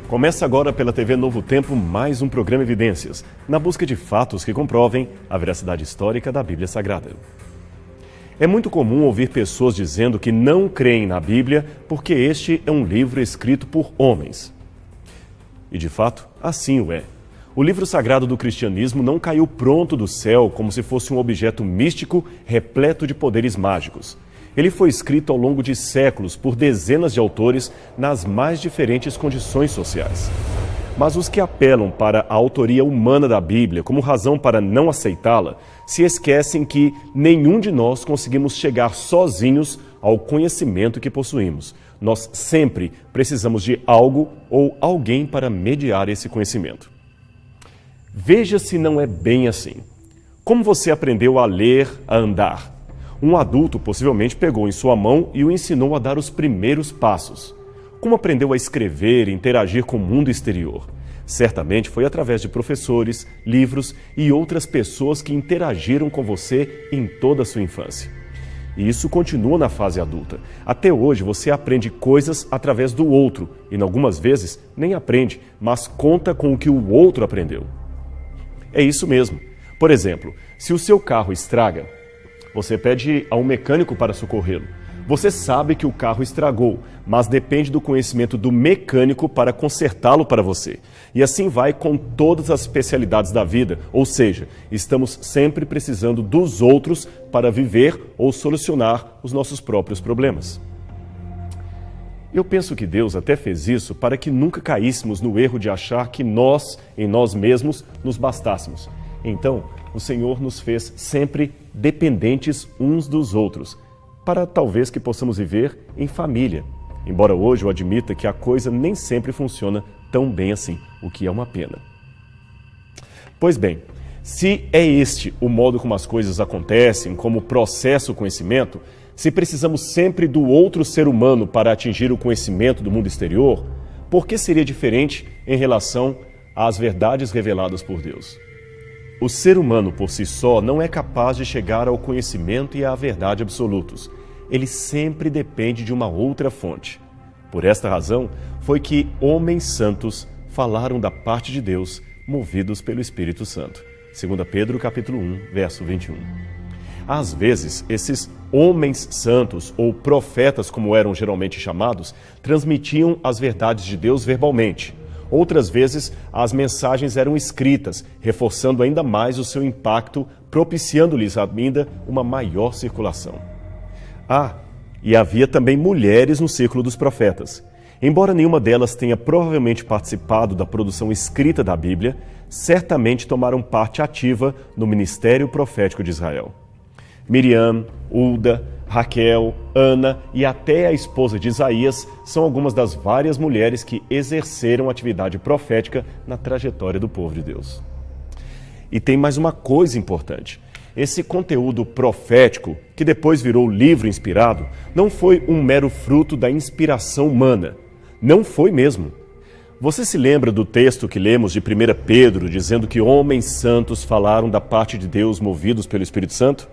Começa agora pela TV Novo Tempo mais um programa Evidências, na busca de fatos que comprovem a veracidade histórica da Bíblia Sagrada. É muito comum ouvir pessoas dizendo que não creem na Bíblia porque este é um livro escrito por homens. E de fato, assim o é. O livro sagrado do cristianismo não caiu pronto do céu como se fosse um objeto místico repleto de poderes mágicos. Ele foi escrito ao longo de séculos por dezenas de autores nas mais diferentes condições sociais. Mas os que apelam para a autoria humana da Bíblia como razão para não aceitá-la, se esquecem que nenhum de nós conseguimos chegar sozinhos ao conhecimento que possuímos. Nós sempre precisamos de algo ou alguém para mediar esse conhecimento. Veja se não é bem assim. Como você aprendeu a ler, a andar? Um adulto possivelmente pegou em sua mão e o ensinou a dar os primeiros passos. Como aprendeu a escrever e interagir com o mundo exterior? Certamente foi através de professores, livros e outras pessoas que interagiram com você em toda a sua infância. E isso continua na fase adulta. Até hoje você aprende coisas através do outro e, algumas vezes, nem aprende, mas conta com o que o outro aprendeu. É isso mesmo. Por exemplo, se o seu carro estraga, você pede a um mecânico para socorrê-lo. Você sabe que o carro estragou, mas depende do conhecimento do mecânico para consertá-lo para você. E assim vai com todas as especialidades da vida, ou seja, estamos sempre precisando dos outros para viver ou solucionar os nossos próprios problemas. Eu penso que Deus até fez isso para que nunca caíssemos no erro de achar que nós, em nós mesmos, nos bastássemos. Então, o Senhor nos fez sempre dependentes uns dos outros, para talvez que possamos viver em família. Embora hoje eu admita que a coisa nem sempre funciona tão bem assim, o que é uma pena. Pois bem, se é este o modo como as coisas acontecem, como processa o conhecimento, se precisamos sempre do outro ser humano para atingir o conhecimento do mundo exterior, por que seria diferente em relação às verdades reveladas por Deus? O ser humano por si só não é capaz de chegar ao conhecimento e à verdade absolutos. Ele sempre depende de uma outra fonte. Por esta razão, foi que homens santos falaram da parte de Deus, movidos pelo Espírito Santo. 2 Pedro capítulo 1, verso 21. Às vezes, esses homens santos, ou profetas como eram geralmente chamados, transmitiam as verdades de Deus verbalmente. Outras vezes, as mensagens eram escritas, reforçando ainda mais o seu impacto, propiciando-lhes ainda uma maior circulação. E havia também mulheres no círculo dos profetas. Embora nenhuma delas tenha provavelmente participado da produção escrita da Bíblia, certamente tomaram parte ativa no ministério profético de Israel. Miriam, Hulda, Raquel, Ana e até a esposa de Isaías são algumas das várias mulheres que exerceram atividade profética na trajetória do povo de Deus. E tem mais uma coisa importante. Esse conteúdo profético, que depois virou livro inspirado, não foi um mero fruto da inspiração humana. Não foi mesmo. Você se lembra do texto que lemos de 1 Pedro, dizendo que homens santos falaram da parte de Deus movidos pelo Espírito Santo?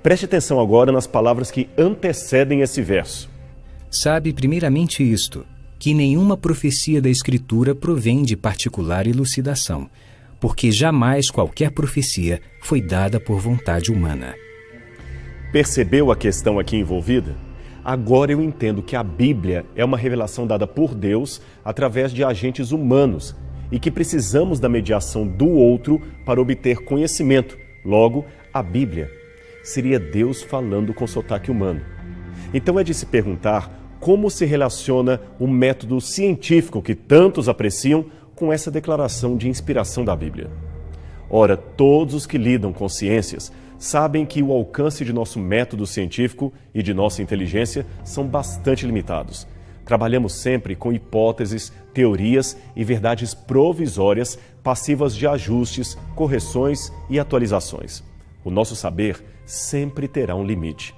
Preste atenção agora nas palavras que antecedem esse verso. Sabe primeiramente isto, que nenhuma profecia da Escritura provém de particular elucidação, porque jamais qualquer profecia foi dada por vontade humana. Percebeu a questão aqui envolvida? Agora eu entendo que a Bíblia é uma revelação dada por Deus através de agentes humanos e que precisamos da mediação do outro para obter conhecimento. Logo, a Bíblia seria Deus falando com sotaque humano. Então é de se perguntar como se relaciona o método científico que tantos apreciam com essa declaração de inspiração da Bíblia. Ora, todos os que lidam com ciências sabem que o alcance de nosso método científico e de nossa inteligência são bastante limitados. Trabalhamos sempre com hipóteses, teorias e verdades provisórias passivas de ajustes, correções e atualizações. O nosso saber sempre terá um limite.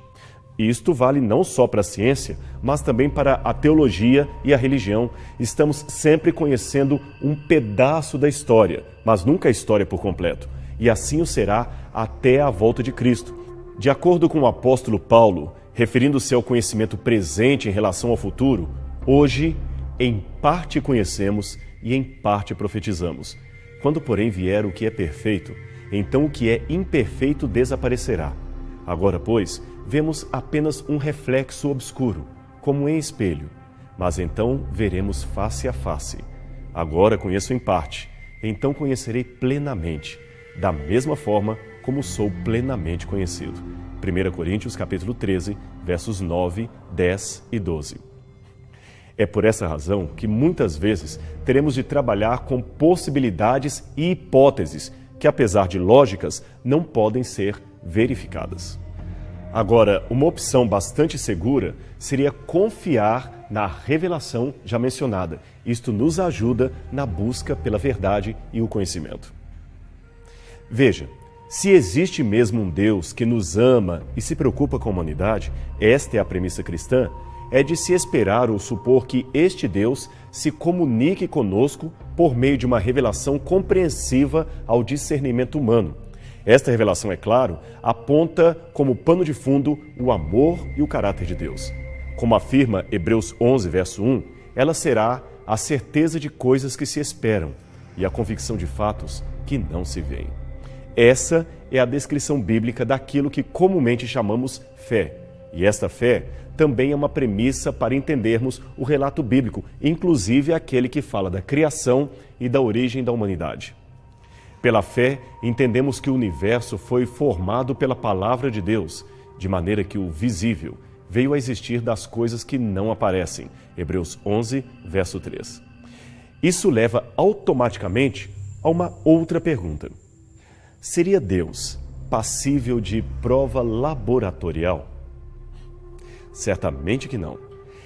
E isto vale não só para a ciência, mas também para a teologia e a religião. Estamos sempre conhecendo um pedaço da história, mas nunca a história por completo. E assim o será até a volta de Cristo. De acordo com o apóstolo Paulo, referindo-se ao conhecimento presente em relação ao futuro, hoje, em parte conhecemos e em parte profetizamos. Quando, porém, vier o que é perfeito, então o que é imperfeito desaparecerá. Agora, pois, vemos apenas um reflexo obscuro, como em espelho, mas então veremos face a face. Agora conheço em parte, então conhecerei plenamente, da mesma forma como sou plenamente conhecido. 1 Coríntios capítulo 13, versos 9, 10 e 12. É por essa razão que muitas vezes teremos de trabalhar com possibilidades e hipóteses que, apesar de lógicas, não podem ser verificadas. Agora, uma opção bastante segura seria confiar na revelação já mencionada. Isto nos ajuda na busca pela verdade e o conhecimento. Veja, se existe mesmo um Deus que nos ama e se preocupa com a humanidade, esta é a premissa cristã, é de se esperar ou supor que este Deus se comunique conosco por meio de uma revelação compreensiva ao discernimento humano. Esta revelação, é claro, aponta como pano de fundo o amor e o caráter de Deus. Como afirma Hebreus 11, verso 1, ela será a certeza de coisas que se esperam e a convicção de fatos que não se veem. Essa é a descrição bíblica daquilo que comumente chamamos fé. E esta fé também é uma premissa para entendermos o relato bíblico, inclusive aquele que fala da criação e da origem da humanidade. Pela fé, entendemos que o universo foi formado pela palavra de Deus, de maneira que o visível veio a existir das coisas que não aparecem. Hebreus 11, verso 3. Isso leva automaticamente a uma outra pergunta. Seria Deus passível de prova laboratorial? Certamente que não.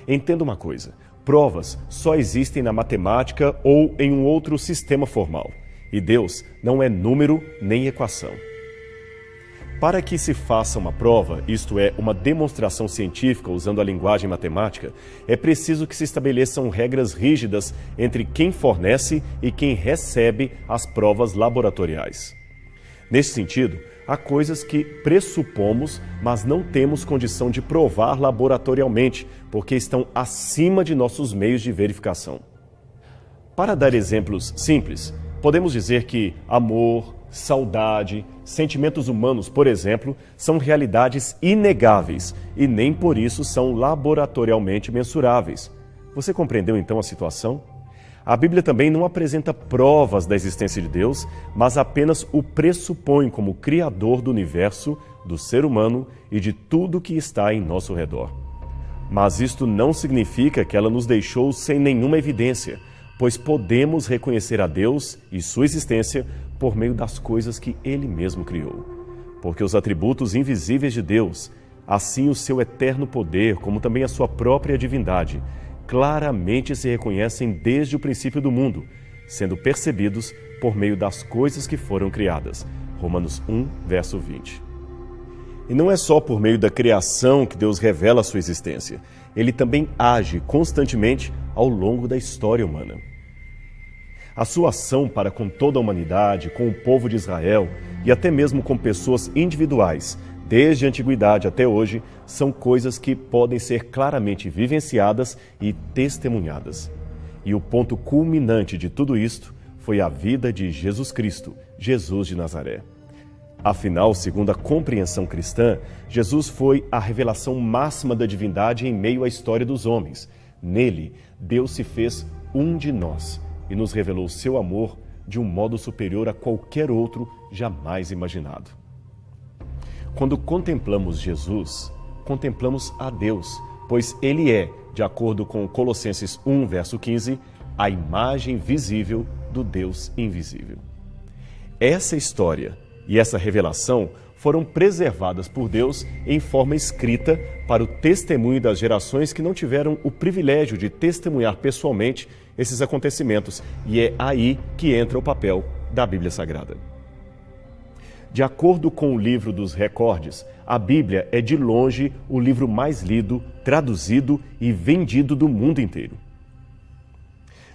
Entenda uma coisa, provas só existem na matemática ou em um outro sistema formal. E Deus não é número nem equação. Para que se faça uma prova, isto é, uma demonstração científica usando a linguagem matemática, é preciso que se estabeleçam regras rígidas entre quem fornece e quem recebe as provas laboratoriais. Nesse sentido, há coisas que pressupomos, mas não temos condição de provar laboratorialmente, porque estão acima de nossos meios de verificação. Para dar exemplos simples, podemos dizer que amor, saudade, sentimentos humanos, por exemplo, são realidades inegáveis e nem por isso são laboratorialmente mensuráveis. Você compreendeu então a situação? A Bíblia também não apresenta provas da existência de Deus, mas apenas o pressupõe como Criador do universo, do ser humano e de tudo que está em nosso redor. Mas isto não significa que ela nos deixou sem nenhuma evidência, pois podemos reconhecer a Deus e sua existência por meio das coisas que Ele mesmo criou. Porque os atributos invisíveis de Deus, assim o seu eterno poder, como também a sua própria divindade, claramente se reconhecem desde o princípio do mundo, sendo percebidos por meio das coisas que foram criadas. Romanos 1, verso 20. E não é só por meio da criação que Deus revela a sua existência. Ele também age constantemente ao longo da história humana. A sua ação para com toda a humanidade, com o povo de Israel e até mesmo com pessoas individuais, desde a antiguidade até hoje, são coisas que podem ser claramente vivenciadas e testemunhadas. E o ponto culminante de tudo isto foi a vida de Jesus Cristo, Jesus de Nazaré. Afinal, segundo a compreensão cristã, Jesus foi a revelação máxima da divindade em meio à história dos homens. Nele, Deus se fez um de nós e nos revelou seu amor de um modo superior a qualquer outro jamais imaginado. Quando contemplamos Jesus, contemplamos a Deus, pois Ele é, de acordo com Colossenses 1, verso 15, a imagem visível do Deus invisível. Essa história e essa revelação foram preservadas por Deus em forma escrita para o testemunho das gerações que não tiveram o privilégio de testemunhar pessoalmente esses acontecimentos, e é aí que entra o papel da Bíblia Sagrada. De acordo com o livro dos recordes, a Bíblia é de longe o livro mais lido, traduzido e vendido do mundo inteiro.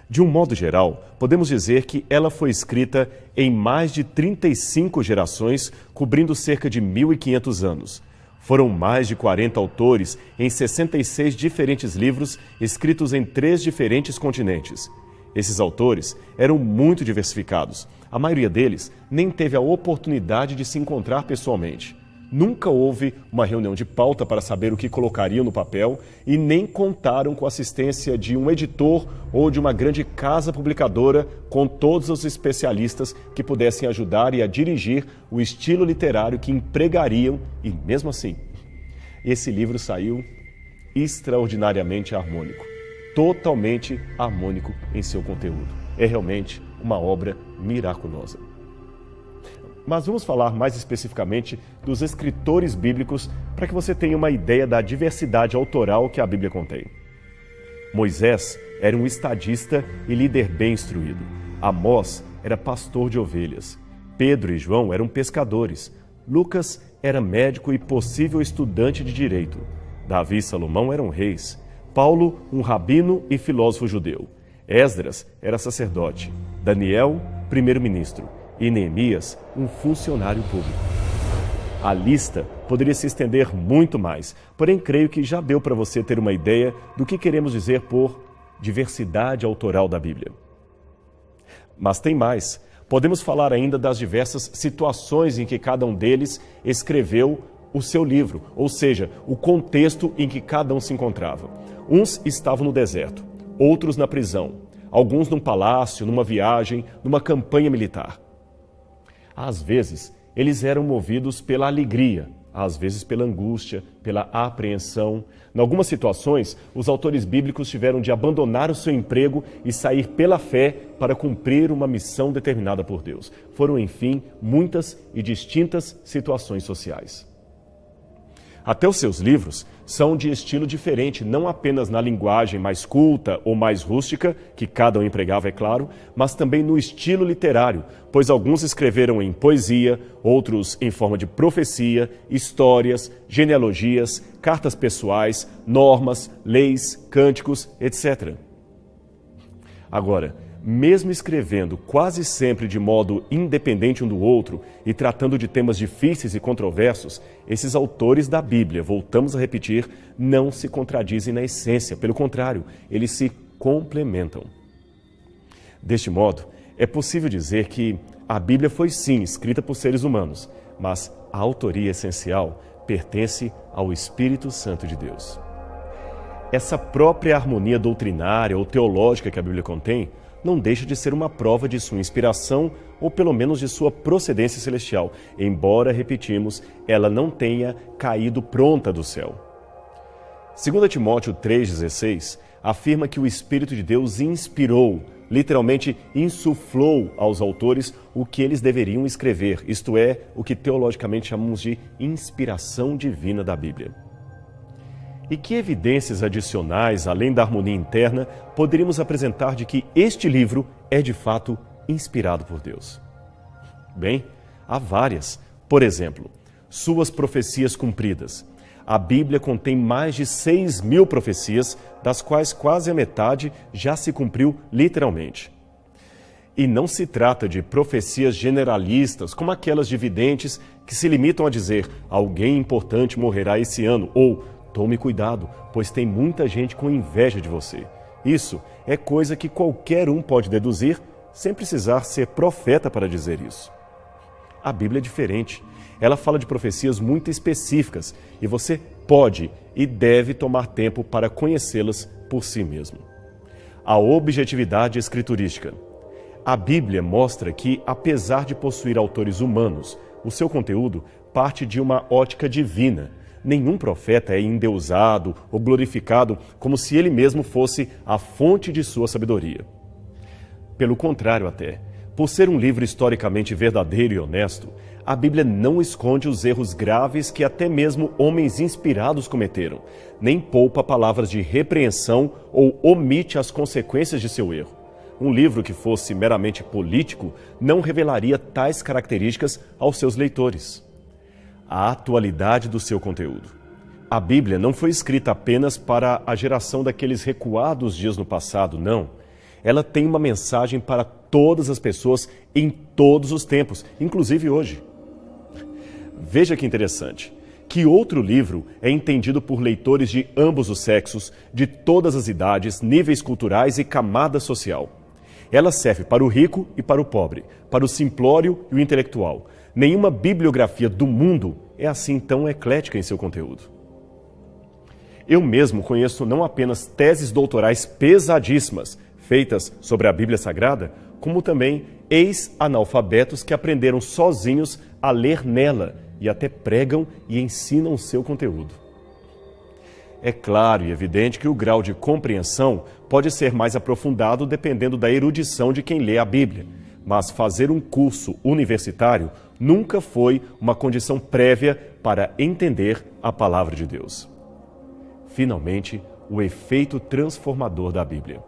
De um modo geral, podemos dizer que ela foi escrita em mais de 35 gerações, cobrindo cerca de 1.500 anos. Foram mais de 40 autores em 66 diferentes livros escritos em 3 diferentes continentes. Esses autores eram muito diversificados. A maioria deles nem teve a oportunidade de se encontrar pessoalmente. Nunca houve uma reunião de pauta para saber o que colocariam no papel e nem contaram com a assistência de um editor ou de uma grande casa publicadora com todos os especialistas que pudessem ajudar e a dirigir o estilo literário que empregariam e, mesmo assim, esse livro saiu extraordinariamente harmônico, totalmente harmônico em seu conteúdo. É realmente uma obra miraculosa. Mas vamos falar mais especificamente dos escritores bíblicos para que você tenha uma ideia da diversidade autoral que a Bíblia contém. Moisés era um estadista e líder bem instruído. Amós era pastor de ovelhas. Pedro e João eram pescadores. Lucas era médico e possível estudante de direito. Davi e Salomão eram reis. Paulo, um rabino e filósofo judeu. Esdras era sacerdote. Daniel, primeiro-ministro. E Neemias, um funcionário público. A lista poderia se estender muito mais, porém creio que já deu para você ter uma ideia do que queremos dizer por diversidade autoral da Bíblia. Mas tem mais. Podemos falar ainda das diversas situações em que cada um deles escreveu o seu livro, ou seja, o contexto em que cada um se encontrava. Uns estavam no deserto, outros na prisão, alguns num palácio, numa viagem, numa campanha militar. Às vezes, eles eram movidos pela alegria, às vezes pela angústia, pela apreensão. Em algumas situações, os autores bíblicos tiveram de abandonar o seu emprego e sair pela fé para cumprir uma missão determinada por Deus. Foram, enfim, muitas e distintas situações sociais. Até os seus livros são de estilo diferente, não apenas na linguagem mais culta ou mais rústica, que cada um empregava, é claro, mas também no estilo literário, pois alguns escreveram em poesia, outros em forma de profecia, histórias, genealogias, cartas pessoais, normas, leis, cânticos, etc. Agora, mesmo escrevendo quase sempre de modo independente um do outro e tratando de temas difíceis e controversos, esses autores da Bíblia, voltamos a repetir, não se contradizem na essência. Pelo contrário, eles se complementam. Deste modo, é possível dizer que a Bíblia foi sim escrita por seres humanos, mas a autoria essencial pertence ao Espírito Santo de Deus. Essa própria harmonia doutrinária ou teológica que a Bíblia contém não deixa de ser uma prova de sua inspiração ou pelo menos de sua procedência celestial, embora, repetimos, ela não tenha caído pronta do céu. 2 Timóteo 3,16 afirma que o Espírito de Deus inspirou, literalmente insuflou aos autores o que eles deveriam escrever, isto é, o que teologicamente chamamos de inspiração divina da Bíblia. E que evidências adicionais, além da harmonia interna, poderíamos apresentar de que este livro é de fato inspirado por Deus? Bem, há várias. Por exemplo, suas profecias cumpridas. A Bíblia contém mais de 6.000 profecias, das quais quase a metade já se cumpriu literalmente. E não se trata de profecias generalistas, como aquelas de videntes que se limitam a dizer alguém importante morrerá esse ano, ou tome cuidado, pois tem muita gente com inveja de você. Isso é coisa que qualquer um pode deduzir, sem precisar ser profeta para dizer isso. A Bíblia é diferente. Ela fala de profecias muito específicas e você pode e deve tomar tempo para conhecê-las por si mesmo. A objetividade escriturística. A Bíblia mostra que, apesar de possuir autores humanos, o seu conteúdo parte de uma ótica divina. Nenhum profeta é endeusado ou glorificado como se ele mesmo fosse a fonte de sua sabedoria. Pelo contrário até, por ser um livro historicamente verdadeiro e honesto, a Bíblia não esconde os erros graves que até mesmo homens inspirados cometeram, nem poupa palavras de repreensão ou omite as consequências de seu erro. Um livro que fosse meramente político não revelaria tais características aos seus leitores. A atualidade do seu conteúdo. A Bíblia não foi escrita apenas para a geração daqueles recuados dias no passado, não. Ela tem uma mensagem para todas as pessoas em todos os tempos, inclusive hoje. Veja que interessante. Que outro livro é entendido por leitores de ambos os sexos, de todas as idades, níveis culturais e camada social? Ela serve para o rico e para o pobre, para o simplório e o intelectual. Nenhuma bibliografia do mundo é assim tão eclética em seu conteúdo. Eu mesmo conheço não apenas teses doutorais pesadíssimas, feitas sobre a Bíblia Sagrada, como também ex-analfabetos que aprenderam sozinhos a ler nela e até pregam e ensinam o seu conteúdo. É claro e evidente que o grau de compreensão pode ser mais aprofundado dependendo da erudição de quem lê a Bíblia, mas fazer um curso universitário nunca foi uma condição prévia para entender a palavra de Deus. Finalmente, o efeito transformador da Bíblia.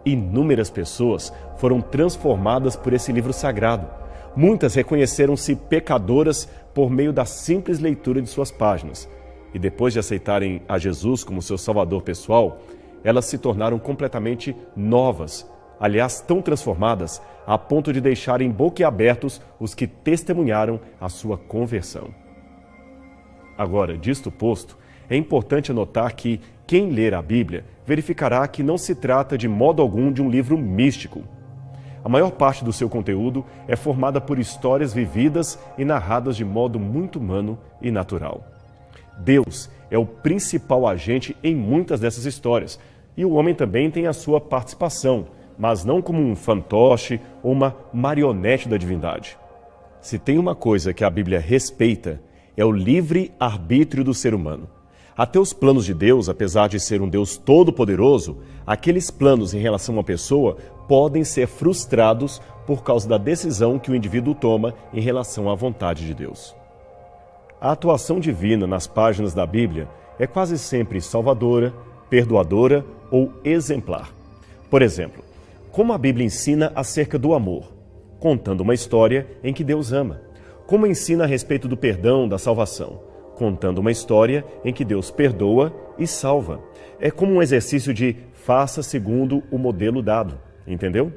Inúmeras pessoas foram transformadas por esse livro sagrado. Muitas reconheceram-se pecadoras por meio da simples leitura de suas páginas. E depois de aceitarem a Jesus como seu salvador pessoal, elas se tornaram completamente novas, aliás, tão transformadas a ponto de deixarem boquiabertos os que testemunharam a sua conversão. Agora, disto posto, é importante notar que quem ler a Bíblia verificará que não se trata de modo algum de um livro místico. A maior parte do seu conteúdo é formada por histórias vividas e narradas de modo muito humano e natural. Deus é o principal agente em muitas dessas histórias, e o homem também tem a sua participação, mas não como um fantoche ou uma marionete da divindade. Se tem uma coisa que a Bíblia respeita, é o livre arbítrio do ser humano. Até os planos de Deus, apesar de ser um Deus todo-poderoso, aqueles planos em relação a uma pessoa podem ser frustrados por causa da decisão que o indivíduo toma em relação à vontade de Deus. A atuação divina nas páginas da Bíblia é quase sempre salvadora, perdoadora ou exemplar. Por exemplo, como a Bíblia ensina acerca do amor, contando uma história em que Deus ama. Como ensina a respeito do perdão, da salvação, contando uma história em que Deus perdoa e salva. É como um exercício de faça segundo o modelo dado, entendeu?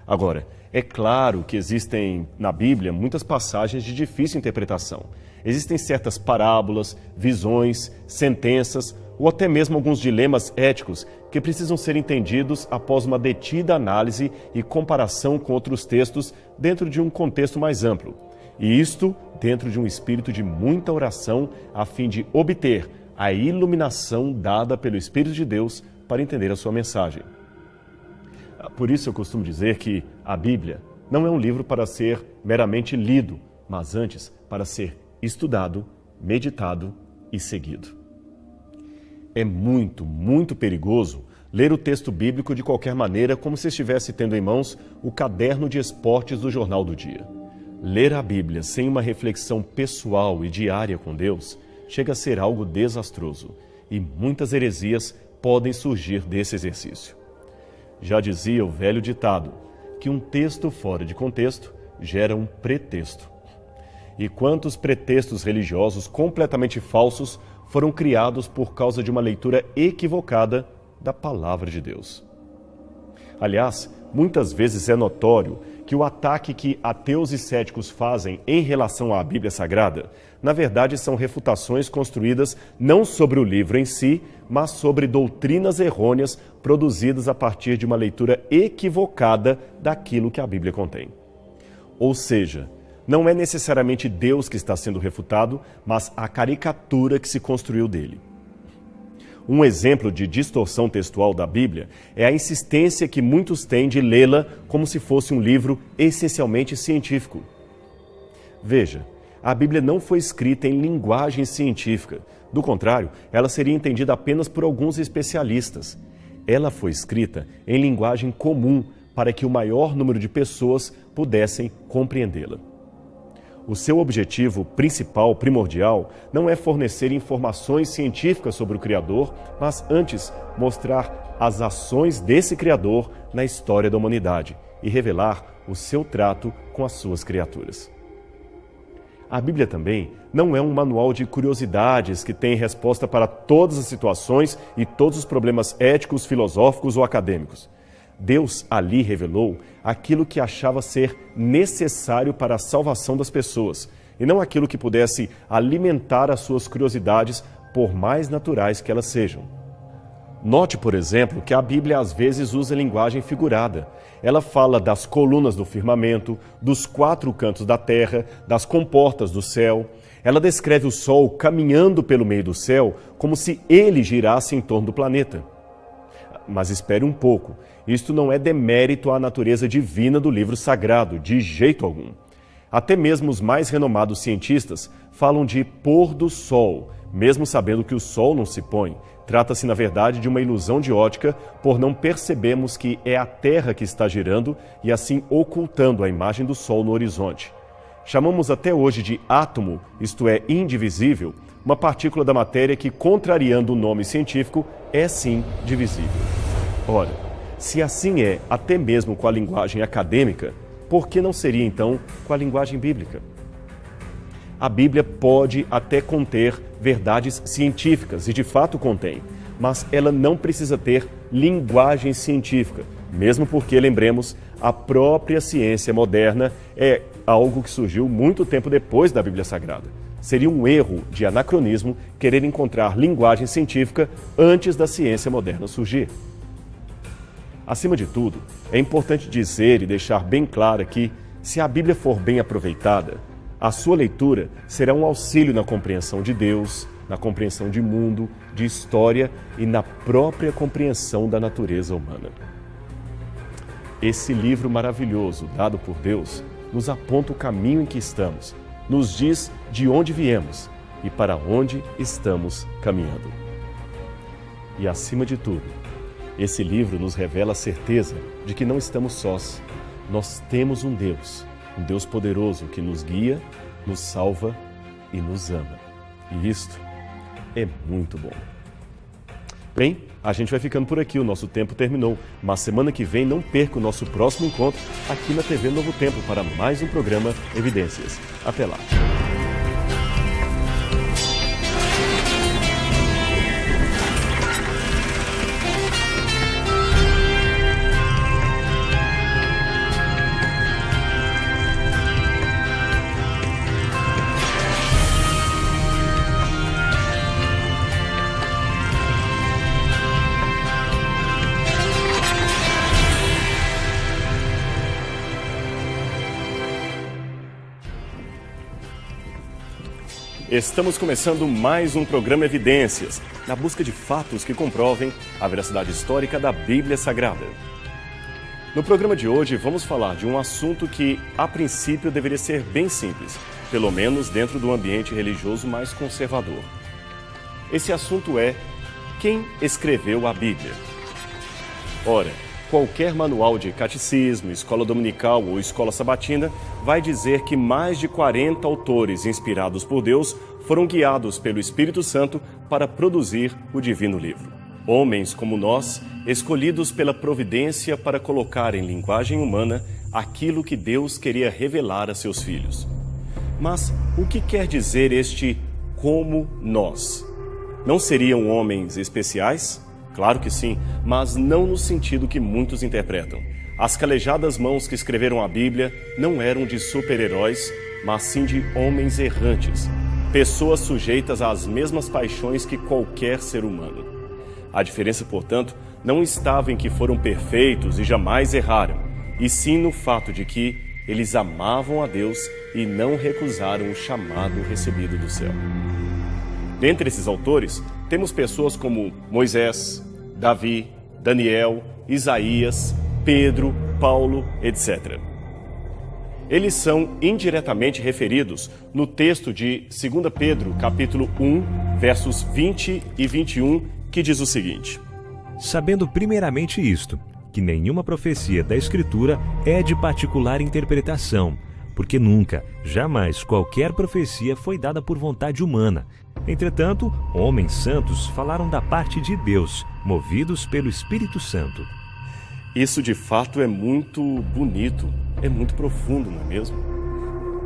Agora, é claro que existem na Bíblia muitas passagens de difícil interpretação. Existem certas parábolas, visões, sentenças ou até mesmo alguns dilemas éticos que precisam ser entendidos após uma detida análise e comparação com outros textos dentro de um contexto mais amplo. E isto dentro de um espírito de muita oração a fim de obter a iluminação dada pelo Espírito de Deus para entender a sua mensagem. Por isso eu costumo dizer que a Bíblia não é um livro para ser meramente lido, mas antes para ser estudado, meditado e seguido. É muito perigoso ler o texto bíblico de qualquer maneira, como se estivesse tendo em mãos o caderno de esportes do jornal do dia. Ler a Bíblia sem uma reflexão pessoal e diária com Deus chega a ser algo desastroso, e muitas heresias podem surgir desse exercício. Já dizia o velho ditado, que um texto fora de contexto gera um pretexto. E quantos pretextos religiosos completamente falsos foram criados por causa de uma leitura equivocada da palavra de Deus. Aliás, muitas vezes é notório que o ataque que ateus e céticos fazem em relação à Bíblia Sagrada, na verdade são refutações construídas não sobre o livro em si, mas sobre doutrinas errôneas produzidas a partir de uma leitura equivocada daquilo que a Bíblia contém. Ou seja, não é necessariamente Deus que está sendo refutado, mas a caricatura que se construiu dele. Um exemplo de distorção textual da Bíblia é a insistência que muitos têm de lê-la como se fosse um livro essencialmente científico. Veja, a Bíblia não foi escrita em linguagem científica. Do contrário, ela seria entendida apenas por alguns especialistas. Ela foi escrita em linguagem comum para que o maior número de pessoas pudessem compreendê-la. O seu objetivo principal, primordial, não é fornecer informações científicas sobre o Criador, mas antes mostrar as ações desse Criador na história da humanidade e revelar o seu trato com as suas criaturas. A Bíblia também não é um manual de curiosidades que tem resposta para todas as situações e todos os problemas éticos, filosóficos ou acadêmicos. Deus ali revelou aquilo que achava ser necessário para a salvação das pessoas, e não aquilo que pudesse alimentar as suas curiosidades, por mais naturais que elas sejam. Note, por exemplo, que a Bíblia às vezes usa linguagem figurada. Ela fala das colunas do firmamento, dos 4 cantos da terra, das comportas do céu. Ela descreve o Sol caminhando pelo meio do céu como se ele girasse em torno do planeta. Mas espere um pouco, isto não é demérito à natureza divina do livro sagrado, de jeito algum. Até mesmo os mais renomados cientistas falam de pôr do sol, mesmo sabendo que o sol não se põe. Trata-se, na verdade, de uma ilusão de ótica, por não percebermos que é a Terra que está girando e assim ocultando a imagem do Sol no horizonte. Chamamos até hoje de átomo, isto é, indivisível, uma partícula da matéria que, contrariando o nome científico, é sim divisível. Ora, se assim é até mesmo com a linguagem acadêmica, por que não seria então com a linguagem bíblica? A Bíblia pode até conter verdades científicas, e de fato contém, mas ela não precisa ter linguagem científica, mesmo porque, lembremos, a própria ciência moderna é algo que surgiu muito tempo depois da Bíblia Sagrada. Seria um erro de anacronismo querer encontrar linguagem científica antes da ciência moderna surgir. Acima de tudo, é importante dizer e deixar bem claro que, se a Bíblia for bem aproveitada, a sua leitura será um auxílio na compreensão de Deus, na compreensão de mundo, de história e na própria compreensão da natureza humana. Esse livro maravilhoso, dado por Deus, nos aponta o caminho em que estamos, nos diz de onde viemos e para onde estamos caminhando. E, acima de tudo, esse livro nos revela a certeza de que não estamos sós. Nós temos um Deus poderoso que nos guia, nos salva e nos ama. E isto é muito bom. Bem, a gente vai ficando por aqui, o nosso tempo terminou. Mas semana que vem não perca o nosso próximo encontro aqui na TV Novo Tempo para mais um programa Evidências. Até lá! Estamos começando mais um programa Evidências, na busca de fatos que comprovem a veracidade histórica da Bíblia Sagrada. No programa de hoje, vamos falar de um assunto que, a princípio, deveria ser bem simples, pelo menos dentro do ambiente religioso mais conservador. Esse assunto é: quem escreveu a Bíblia? Ora, qualquer manual de catecismo, escola dominical ou escola sabatina vai dizer que mais de 40 autores inspirados por Deus foram guiados pelo Espírito Santo para produzir o divino livro. Homens como nós, escolhidos pela providência para colocar em linguagem humana aquilo que Deus queria revelar a seus filhos. Mas o que quer dizer este como nós? Não seriam homens especiais? Claro que sim, mas não no sentido que muitos interpretam. As calejadas mãos que escreveram a Bíblia não eram de super-heróis, mas sim de homens errantes, pessoas sujeitas às mesmas paixões que qualquer ser humano. A diferença, portanto, não estava em que foram perfeitos e jamais erraram, e sim no fato de que eles amavam a Deus e não recusaram o chamado recebido do céu. Dentre esses autores, temos pessoas como Moisés, Davi, Daniel, Isaías, Pedro, Paulo, etc. Eles são indiretamente referidos no texto de 2 Pedro, capítulo 1, versos 20 e 21, que diz o seguinte: Sabendo primeiramente isto, que nenhuma profecia da Escritura é de particular interpretação, porque nunca, jamais qualquer profecia foi dada por vontade humana. Entretanto, homens santos falaram da parte de Deus, movidos pelo Espírito Santo. Isso de fato é muito bonito, é muito profundo, não é mesmo?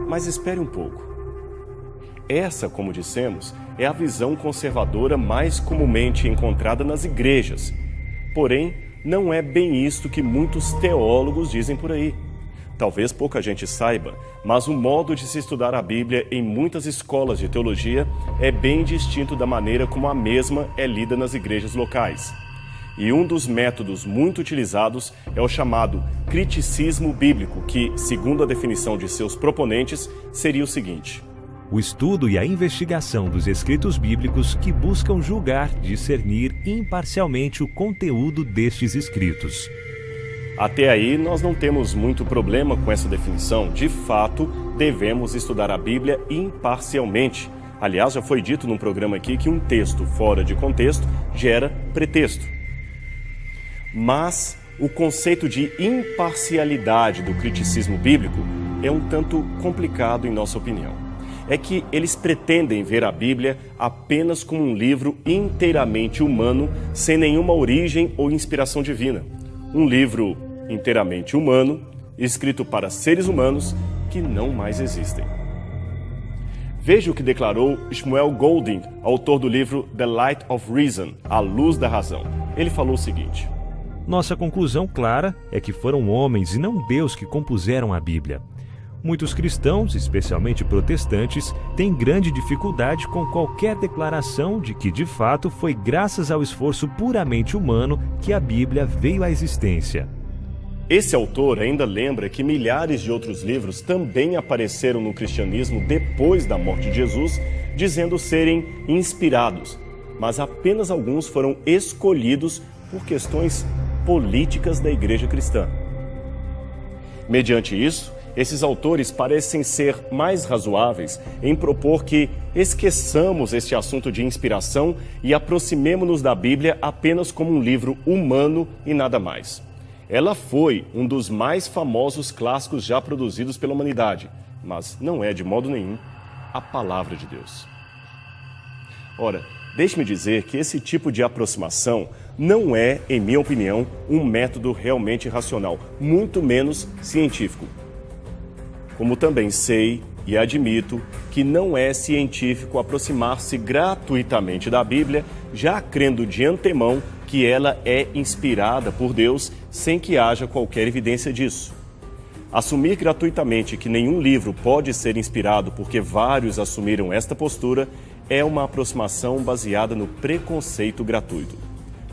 Mas espere um pouco. Essa, como dissemos, é a visão conservadora mais comumente encontrada nas igrejas. Porém, não é bem isto que muitos teólogos dizem por aí. Talvez pouca gente saiba, mas o modo de se estudar a Bíblia em muitas escolas de teologia é bem distinto da maneira como a mesma é lida nas igrejas locais. E um dos métodos muito utilizados é o chamado criticismo bíblico, que, segundo a definição de seus proponentes, seria o seguinte: o estudo e a investigação dos escritos bíblicos que buscam julgar, discernir imparcialmente o conteúdo destes escritos. Até aí, nós não temos muito problema com essa definição. De fato, devemos estudar a Bíblia imparcialmente. Aliás, já foi dito num programa aqui que um texto fora de contexto gera pretexto. Mas o conceito de imparcialidade do criticismo bíblico é um tanto complicado em nossa opinião. É que eles pretendem ver a Bíblia apenas como um livro inteiramente humano, sem nenhuma origem ou inspiração divina. Um livro inteiramente humano, escrito para seres humanos que não mais existem. Veja o que declarou Shmuel Golding, autor do livro The Light of Reason, A Luz da Razão. Ele falou o seguinte: nossa conclusão clara é que foram homens e não Deus que compuseram a Bíblia. Muitos cristãos, especialmente protestantes, têm grande dificuldade com qualquer declaração de que, de fato, foi graças ao esforço puramente humano que a Bíblia veio à existência. Esse autor ainda lembra que milhares de outros livros também apareceram no cristianismo depois da morte de Jesus, dizendo serem inspirados, mas apenas alguns foram escolhidos por questões políticas da igreja cristã. Mediante isso, esses autores parecem ser mais razoáveis em propor que esqueçamos este assunto de inspiração e aproximemo-nos da Bíblia apenas como um livro humano e nada mais. Ela foi um dos mais famosos clássicos já produzidos pela humanidade, mas não é de modo nenhum a palavra de Deus. Ora, deixe-me dizer que esse tipo de aproximação não é, em minha opinião, um método realmente racional, muito menos científico. Como também sei e admito que não é científico aproximar-se gratuitamente da Bíblia, já crendo de antemão que ela é inspirada por Deus, sem que haja qualquer evidência disso. Assumir gratuitamente que nenhum livro pode ser inspirado porque vários assumiram esta postura é uma aproximação baseada no preconceito gratuito.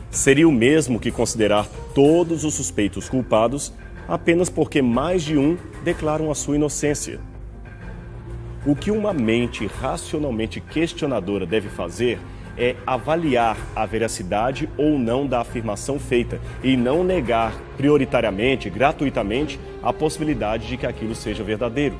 Seria o mesmo que considerar todos os suspeitos culpados apenas porque mais de um declaram a sua inocência. O que uma mente racionalmente questionadora deve fazer é avaliar a veracidade ou não da afirmação feita e não negar prioritariamente, gratuitamente, a possibilidade de que aquilo seja verdadeiro.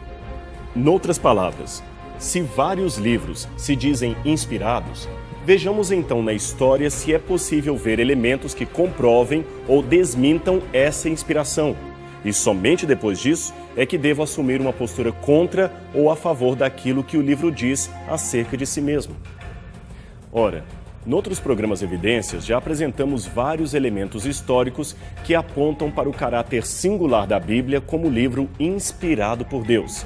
Noutras palavras, se vários livros se dizem inspirados, vejamos então na história se é possível ver elementos que comprovem ou desmintam essa inspiração. E somente depois disso é que devo assumir uma postura contra ou a favor daquilo que o livro diz acerca de si mesmo. Ora, noutros programas Evidências já apresentamos vários elementos históricos que apontam para o caráter singular da Bíblia como livro inspirado por Deus.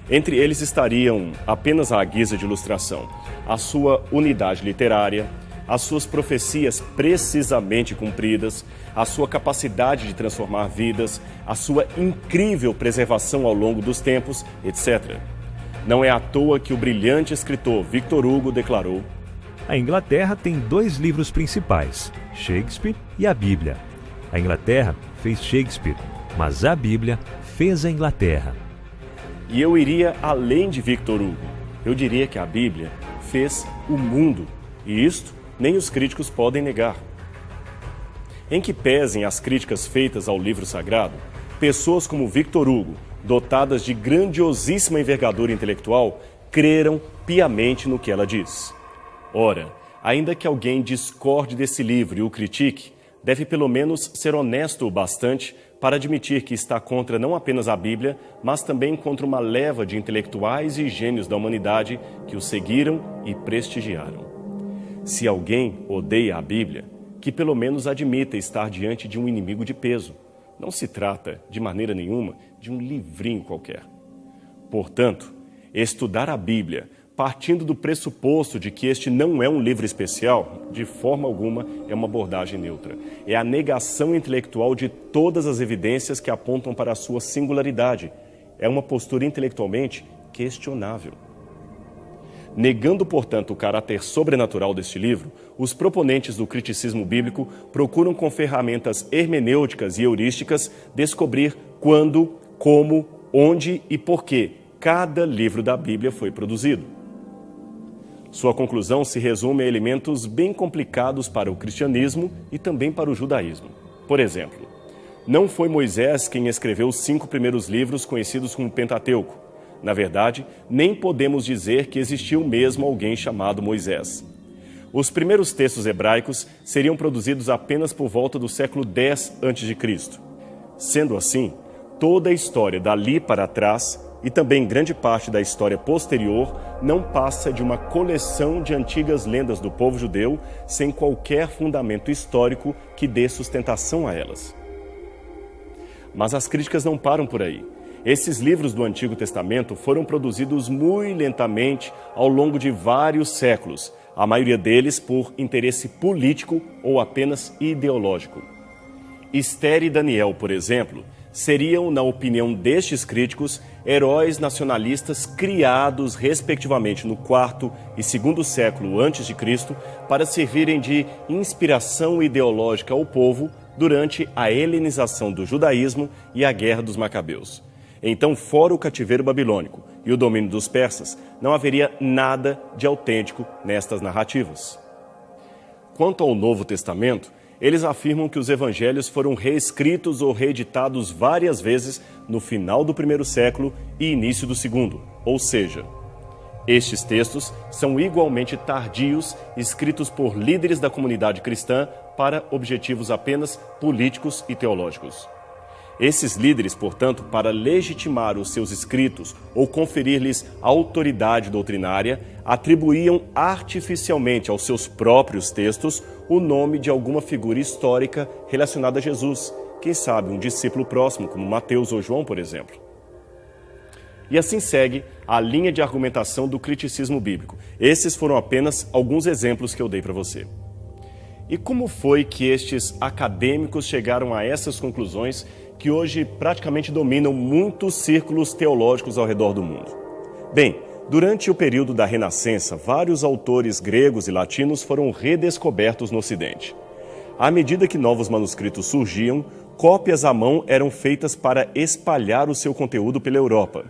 Entre eles estariam, apenas à guisa de ilustração, a sua unidade literária, as suas profecias precisamente cumpridas, a sua capacidade de transformar vidas, a sua incrível preservação ao longo dos tempos, etc. Não é à toa que o brilhante escritor Victor Hugo declarou: a Inglaterra tem 2 livros principais, Shakespeare e a Bíblia. A Inglaterra fez Shakespeare, mas a Bíblia fez a Inglaterra. E eu iria além de Victor Hugo. Eu diria que a Bíblia fez o mundo, e isto nem os críticos podem negar. Em que pesem as críticas feitas ao livro sagrado, pessoas como Victor Hugo, dotadas de grandiosíssima envergadura intelectual, creram piamente no que ela diz. Ora, ainda que alguém discorde desse livro e o critique, deve pelo menos ser honesto o bastante para admitir que está contra não apenas a Bíblia, mas também contra uma leva de intelectuais e gênios da humanidade que o seguiram e prestigiaram. Se alguém odeia a Bíblia, que pelo menos admita estar diante de um inimigo de peso. Não se trata, de maneira nenhuma, de um livrinho qualquer. Portanto, estudar a Bíblia, partindo do pressuposto de que este não é um livro especial, de forma alguma é uma abordagem neutra. É a negação intelectual de todas as evidências que apontam para a sua singularidade. É uma postura intelectualmente questionável. Negando, portanto, o caráter sobrenatural deste livro, os proponentes do criticismo bíblico procuram, com ferramentas hermenêuticas e heurísticas, descobrir quando, como, onde e por que cada livro da Bíblia foi produzido. Sua conclusão se resume a elementos bem complicados para o cristianismo e também para o judaísmo. Por exemplo, não foi Moisés quem escreveu os 5 primeiros livros conhecidos como Pentateuco. Na verdade, nem podemos dizer que existiu mesmo alguém chamado Moisés. Os primeiros textos hebraicos seriam produzidos apenas por volta do século X a.C. Sendo assim, toda a história dali para trás, e também grande parte da história posterior, não passa de uma coleção de antigas lendas do povo judeu, sem qualquer fundamento histórico que dê sustentação a elas. Mas as críticas não param por aí. Esses livros do Antigo Testamento foram produzidos muito lentamente ao longo de vários séculos, a maioria deles por interesse político ou apenas ideológico. Esther e Daniel, por exemplo, seriam, na opinião destes críticos, heróis nacionalistas criados respectivamente no IV e II século a.C. para servirem de inspiração ideológica ao povo durante a helenização do judaísmo e a Guerra dos Macabeus. Então, fora o cativeiro babilônico e o domínio dos persas, não haveria nada de autêntico nestas narrativas. Quanto ao Novo Testamento, eles afirmam que os evangelhos foram reescritos ou reeditados várias vezes no final do primeiro século e início do segundo, ou seja, estes textos são igualmente tardios, escritos por líderes da comunidade cristã para objetivos apenas políticos e teológicos. Esses líderes, portanto, para legitimar os seus escritos ou conferir-lhes autoridade doutrinária, atribuíam artificialmente aos seus próprios textos o nome de alguma figura histórica relacionada a Jesus, quem sabe um discípulo próximo, como Mateus ou João, por exemplo. E assim segue a linha de argumentação do criticismo bíblico. Esses foram apenas alguns exemplos que eu dei para você. E como foi que estes acadêmicos chegaram a essas conclusões que hoje praticamente dominam muitos círculos teológicos ao redor do mundo? Bem, durante o período da Renascença, vários autores gregos e latinos foram redescobertos no Ocidente. À medida que novos manuscritos surgiam, cópias à mão eram feitas para espalhar o seu conteúdo pela Europa.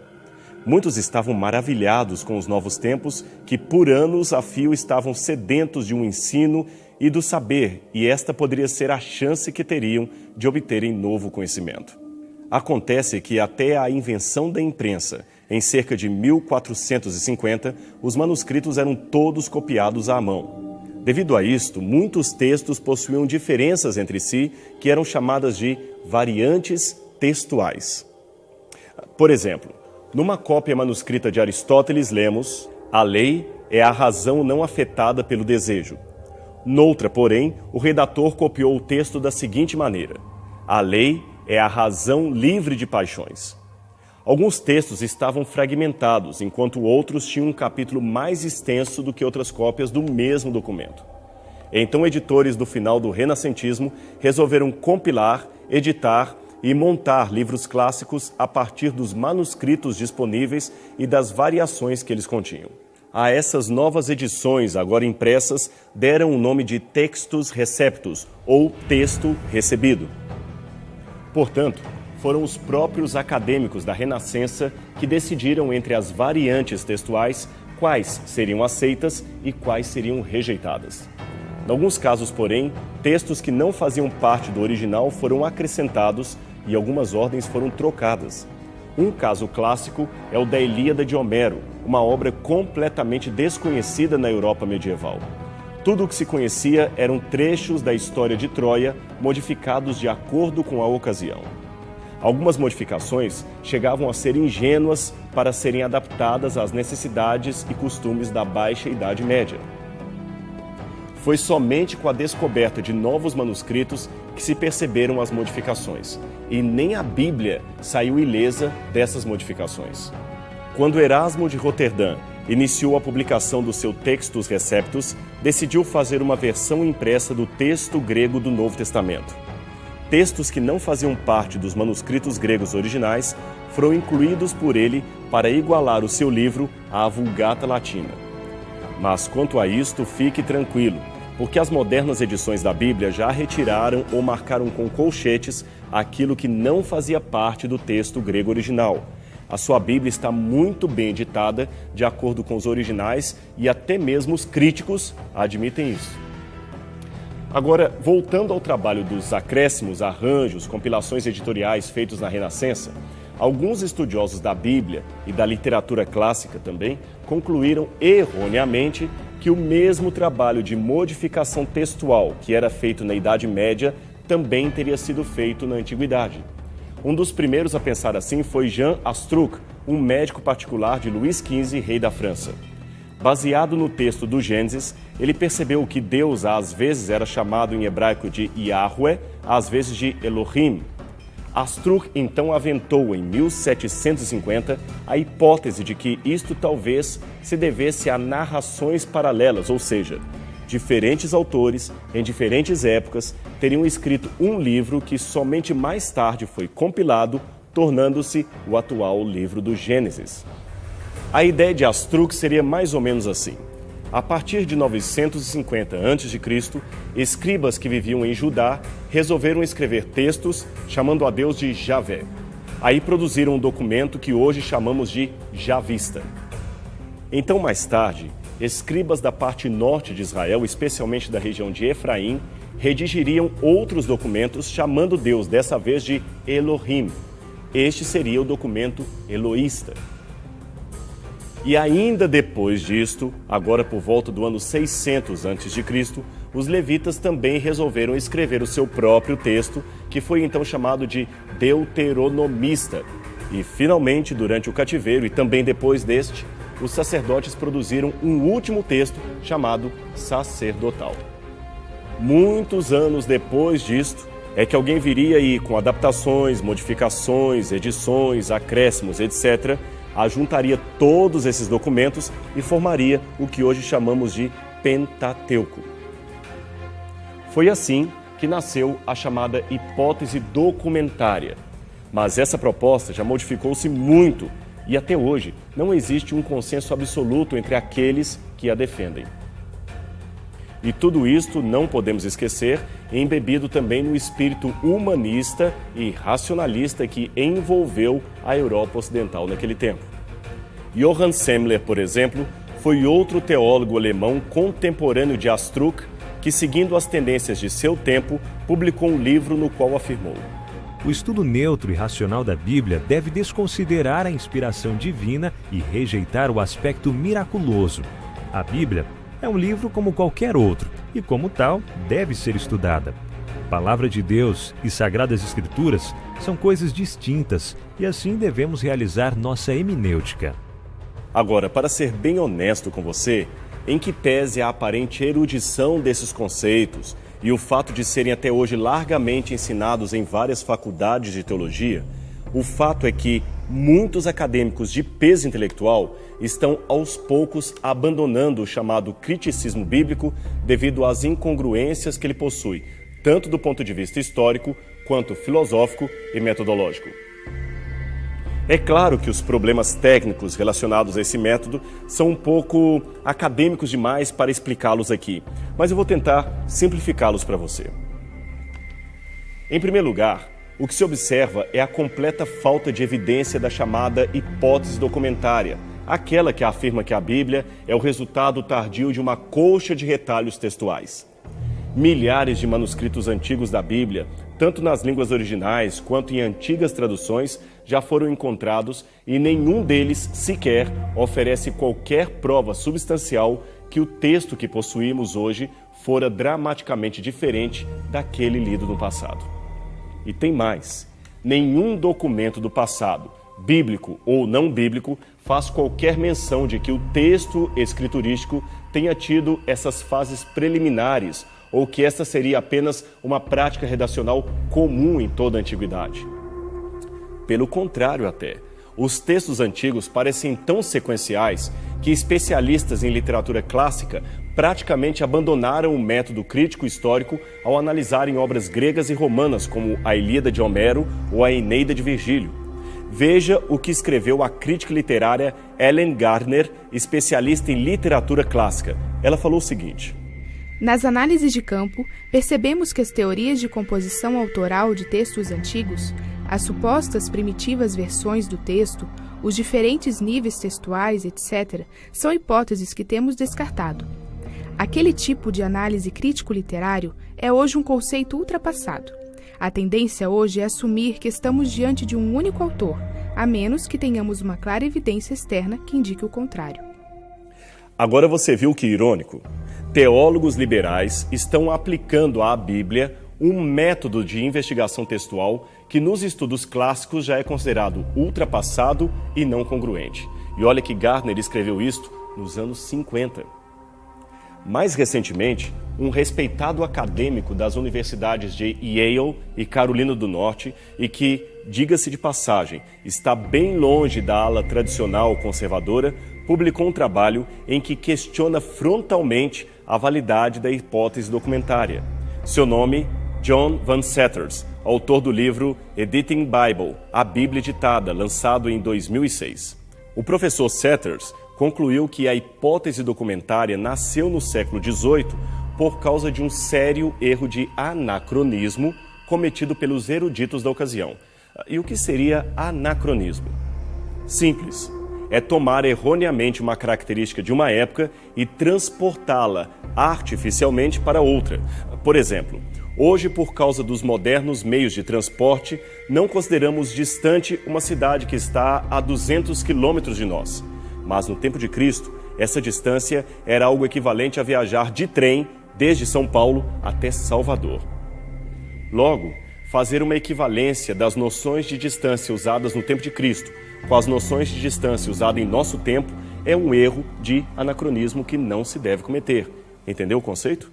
Muitos estavam maravilhados com os novos tempos que, por anos a fio, estavam sedentos de um ensino e do saber, e esta poderia ser a chance que teriam de obterem novo conhecimento. Acontece que até a invenção da imprensa, em cerca de 1450, os manuscritos eram todos copiados à mão. Devido a isto, muitos textos possuíam diferenças entre si que eram chamadas de variantes textuais. Por exemplo, numa cópia manuscrita de Aristóteles lemos: a lei é a razão não afetada pelo desejo. Noutra, porém, o redator copiou o texto da seguinte maneira: a lei é a razão livre de paixões. Alguns textos estavam fragmentados, enquanto outros tinham um capítulo mais extenso do que outras cópias do mesmo documento. Então, editores do final do renascentismo resolveram compilar, editar e montar livros clássicos a partir dos manuscritos disponíveis e das variações que eles continham. A essas novas edições, agora impressas, deram o nome de Textus Receptus, ou texto recebido. Portanto, foram os próprios acadêmicos da Renascença que decidiram entre as variantes textuais quais seriam aceitas e quais seriam rejeitadas. Em alguns casos, porém, textos que não faziam parte do original foram acrescentados e algumas ordens foram trocadas. Um caso clássico é o da Ilíada de Homero, uma obra completamente desconhecida na Europa medieval. Tudo o que se conhecia eram trechos da história de Troia, modificados de acordo com a ocasião. Algumas modificações chegavam a ser ingênuas para serem adaptadas às necessidades e costumes da Baixa Idade Média. Foi somente com a descoberta de novos manuscritos que se perceberam as modificações, e nem a Bíblia saiu ilesa dessas modificações. Quando Erasmo de Roterdã iniciou a publicação do seu Textus Receptus, decidiu fazer uma versão impressa do texto grego do Novo Testamento. Textos que não faziam parte dos manuscritos gregos originais foram incluídos por ele para igualar o seu livro à Vulgata Latina. Mas quanto a isto, fique tranquilo, porque as modernas edições da Bíblia já retiraram ou marcaram com colchetes aquilo que não fazia parte do texto grego original. A sua Bíblia está muito bem editada, de acordo com os originais, e até mesmo os críticos admitem isso. Agora, voltando ao trabalho dos acréscimos, arranjos, compilações editoriais feitos na Renascença, alguns estudiosos da Bíblia e da literatura clássica também concluíram erroneamente que o mesmo trabalho de modificação textual que era feito na Idade Média também teria sido feito na Antiguidade. Um dos primeiros a pensar assim foi Jean Astruc, um médico particular de Luís XV, rei da França. Baseado no texto do Gênesis, ele percebeu que Deus às vezes era chamado em hebraico de Yahweh, às vezes de Elohim. Astruc então aventou em 1750 a hipótese de que isto talvez se devesse a narrações paralelas, ou seja, diferentes autores, em diferentes épocas, teriam escrito um livro que somente mais tarde foi compilado, tornando-se o atual livro do Gênesis. A ideia de Astruc seria mais ou menos assim. A partir de 950 a.C., escribas que viviam em Judá resolveram escrever textos chamando a Deus de Javé. Aí produziram um documento que hoje chamamos de Javista. Então, mais tarde, escribas da parte norte de Israel, especialmente da região de Efraim, redigiriam outros documentos chamando Deus dessa vez de Elohim. Este seria o documento eloísta. E ainda depois disto, agora por volta do ano 600 a.C., os levitas também resolveram escrever o seu próprio texto, que foi então chamado de Deuteronomista. E finalmente, durante o cativeiro e também depois deste, os sacerdotes produziram um último texto chamado Sacerdotal. Muitos anos depois disto, é que alguém viria aí com adaptações, modificações, edições, acréscimos, etc., ajuntaria todos esses documentos e formaria o que hoje chamamos de Pentateuco. Foi assim que nasceu a chamada hipótese documentária. Mas essa proposta já modificou-se muito e até hoje não existe um consenso absoluto entre aqueles que a defendem. E tudo isto, não podemos esquecer, embebido também no espírito humanista e racionalista que envolveu a Europa Ocidental naquele tempo. Johann Semler, por exemplo, foi outro teólogo alemão contemporâneo de Astruc que, seguindo as tendências de seu tempo, publicou um livro no qual afirmou: o estudo neutro e racional da Bíblia deve desconsiderar a inspiração divina e rejeitar o aspecto miraculoso. A Bíblia é um livro como qualquer outro e, como tal, deve ser estudada. Palavra de Deus e Sagradas Escrituras são coisas distintas e assim devemos realizar nossa hemenêutica. Agora, para ser bem honesto com você, em que pese a aparente erudição desses conceitos e o fato de serem até hoje largamente ensinados em várias faculdades de teologia, o fato é que muitos acadêmicos de peso intelectual estão aos poucos abandonando o chamado criticismo bíblico devido às incongruências que ele possui, tanto do ponto de vista histórico quanto filosófico e metodológico. É claro que os problemas técnicos relacionados a esse método são um pouco acadêmicos demais para explicá-los aqui, mas eu vou tentar simplificá-los para você. Em primeiro lugar, o que se observa é a completa falta de evidência da chamada hipótese documentária, aquela que afirma que a Bíblia é o resultado tardio de uma colcha de retalhos textuais. Milhares de manuscritos antigos da Bíblia, tanto nas línguas originais quanto em antigas traduções, já foram encontrados e nenhum deles sequer oferece qualquer prova substancial que o texto que possuímos hoje fora dramaticamente diferente daquele lido no passado. E tem mais: nenhum documento do passado, bíblico ou não bíblico, faz qualquer menção de que o texto escriturístico tenha tido essas fases preliminares ou que esta seria apenas uma prática redacional comum em toda a antiguidade. Pelo contrário até, os textos antigos parecem tão sequenciais que especialistas em literatura clássica praticamente abandonaram o método crítico histórico ao analisarem obras gregas e romanas como a Ilíada de Homero ou a Eneida de Virgílio. Veja o que escreveu a crítica literária Ellen Gardner, especialista em literatura clássica. Ela falou o seguinte: nas análises de campo, percebemos que as teorias de composição autoral de textos antigos, as supostas primitivas versões do texto, os diferentes níveis textuais, etc., são hipóteses que temos descartado. Aquele tipo de análise crítico-literário é hoje um conceito ultrapassado. A tendência hoje é assumir que estamos diante de um único autor, a menos que tenhamos uma clara evidência externa que indique o contrário. Agora você viu que irônico? Teólogos liberais estão aplicando à Bíblia um método de investigação textual que nos estudos clássicos já é considerado ultrapassado e não congruente. E olha que Gardner escreveu isto nos anos 50. Mais recentemente, um respeitado acadêmico das universidades de Yale e Carolina do Norte, e que, diga-se de passagem, está bem longe da ala tradicional conservadora, publicou um trabalho em que questiona frontalmente a validade da hipótese documentária. Seu nome, John Van Seters, autor do livro Editing Bible, a Bíblia Editada, lançado em 2006. O professor Seters concluiu que a hipótese documentária nasceu no século XVIII por causa de um sério erro de anacronismo cometido pelos eruditos da ocasião. E o que seria anacronismo? Simples. É tomar erroneamente uma característica de uma época e transportá-la artificialmente para outra. Por exemplo, hoje, por causa dos modernos meios de transporte, não consideramos distante uma cidade que está a 200 quilômetros de nós. Mas no tempo de Cristo, essa distância era algo equivalente a viajar de trem desde São Paulo até Salvador. Logo, fazer uma equivalência das noções de distância usadas no tempo de Cristo com as noções de distância usadas em nosso tempo é um erro de anacronismo que não se deve cometer. Entendeu o conceito?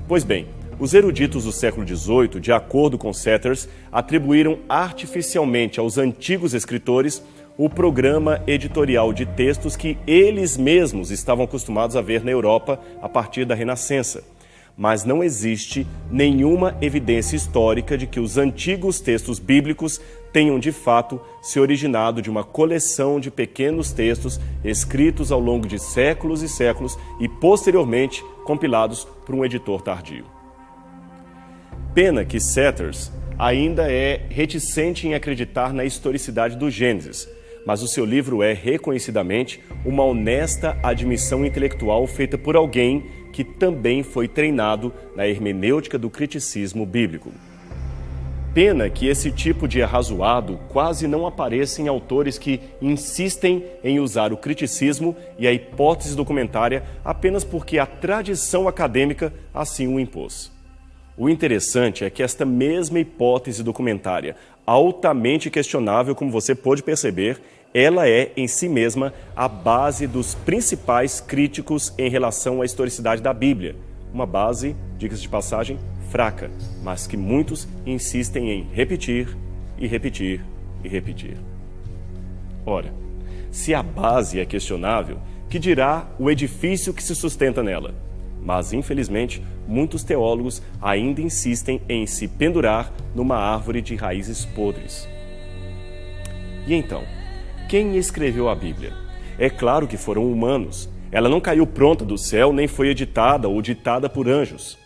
Pois bem, os eruditos do século XVIII, de acordo com Seters, atribuíram artificialmente aos antigos escritores o programa editorial de textos que eles mesmos estavam acostumados a ver na Europa a partir da Renascença. Mas não existe nenhuma evidência histórica de que os antigos textos bíblicos tenham de fato se originado de uma coleção de pequenos textos escritos ao longo de séculos e séculos e posteriormente compilados por um editor tardio. Pena que Seters ainda é reticente em acreditar na historicidade do Gênesis, mas o seu livro é reconhecidamente uma honesta admissão intelectual feita por alguém que também foi treinado na hermenêutica do criticismo bíblico. Pena que esse tipo de arrazoado quase não apareça em autores que insistem em usar o criticismo e a hipótese documentária apenas porque a tradição acadêmica assim o impôs. O interessante é que esta mesma hipótese documentária, altamente questionável, como você pôde perceber, ela é, em si mesma, a base dos principais críticos em relação à historicidade da Bíblia. Uma base, diga-se de passagem, fraca, mas que muitos insistem em repetir e repetir e repetir. Ora, se a base é questionável, que dirá o edifício que se sustenta nela? Mas, infelizmente, muitos teólogos ainda insistem em se pendurar numa árvore de raízes podres. E então, quem escreveu a Bíblia? É claro que foram humanos. Ela não caiu pronta do céu, nem foi editada ou ditada por anjos.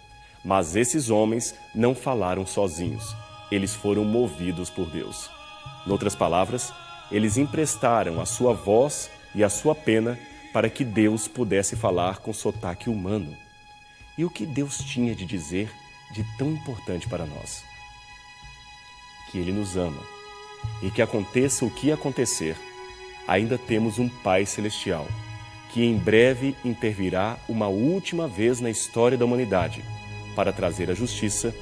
Mas esses homens não falaram sozinhos. Eles foram movidos por Deus. Noutras palavras, eles emprestaram a sua voz e a sua pena para que Deus pudesse falar com sotaque humano. E o que Deus tinha de dizer de tão importante para nós? Que Ele nos ama e que aconteça o que acontecer, ainda temos um Pai Celestial, que em breve intervirá uma última vez na história da humanidade para trazer a justiça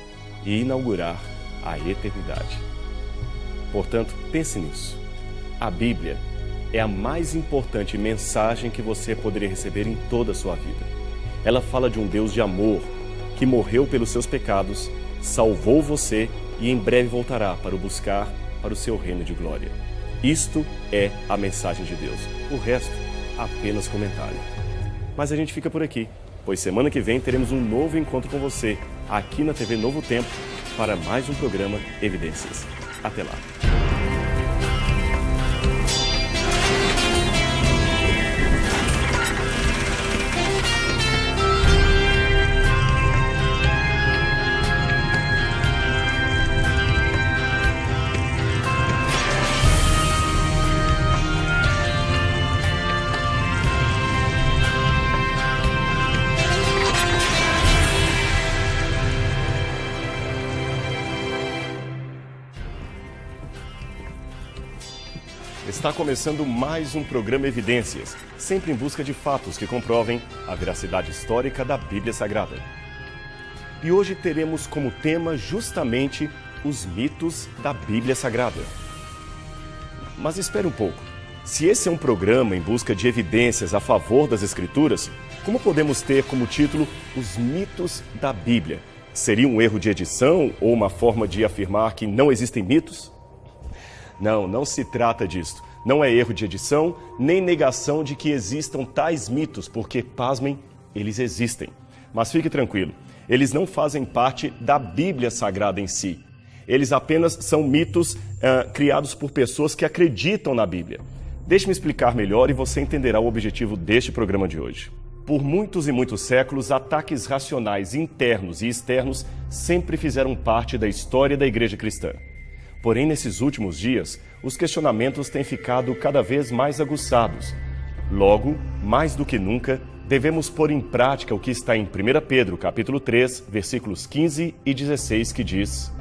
e inaugurar a eternidade. Portanto, pense nisso. A Bíblia é a mais importante mensagem que você poderia receber em toda a sua vida. Ela fala de um Deus de amor que morreu pelos seus pecados, salvou você e em breve voltará para o buscar para o seu reino de glória. Isto é a mensagem de Deus. O resto, apenas comentário. Mas a gente fica por aqui, pois semana que vem teremos um novo encontro com você, aqui na TV Novo Tempo, para mais um programa Evidências. Até lá! Está começando mais um programa Evidências, sempre em busca de fatos que comprovem a veracidade histórica da Bíblia Sagrada. E hoje teremos como tema justamente os mitos da Bíblia Sagrada. Mas espere um pouco. Se esse é um programa em busca de evidências a favor das Escrituras, como podemos ter como título os mitos da Bíblia? Seria um erro de edição ou uma forma de afirmar que não existem mitos? Não se trata disso. Não é erro de edição, nem negação de que existam tais mitos, porque, pasmem, eles existem. Mas fique tranquilo, eles não fazem parte da Bíblia Sagrada em si. Eles apenas são mitos criados por pessoas que acreditam na Bíblia. Deixe-me explicar melhor e você entenderá o objetivo deste programa de hoje. Por muitos e muitos séculos, ataques racionais internos e externos sempre fizeram parte da história da Igreja cristã. Porém, nesses últimos dias, os questionamentos têm ficado cada vez mais aguçados. Logo, mais do que nunca, devemos pôr em prática o que está em 1 Pedro, capítulo 3, versículos 15 e 16, que diz: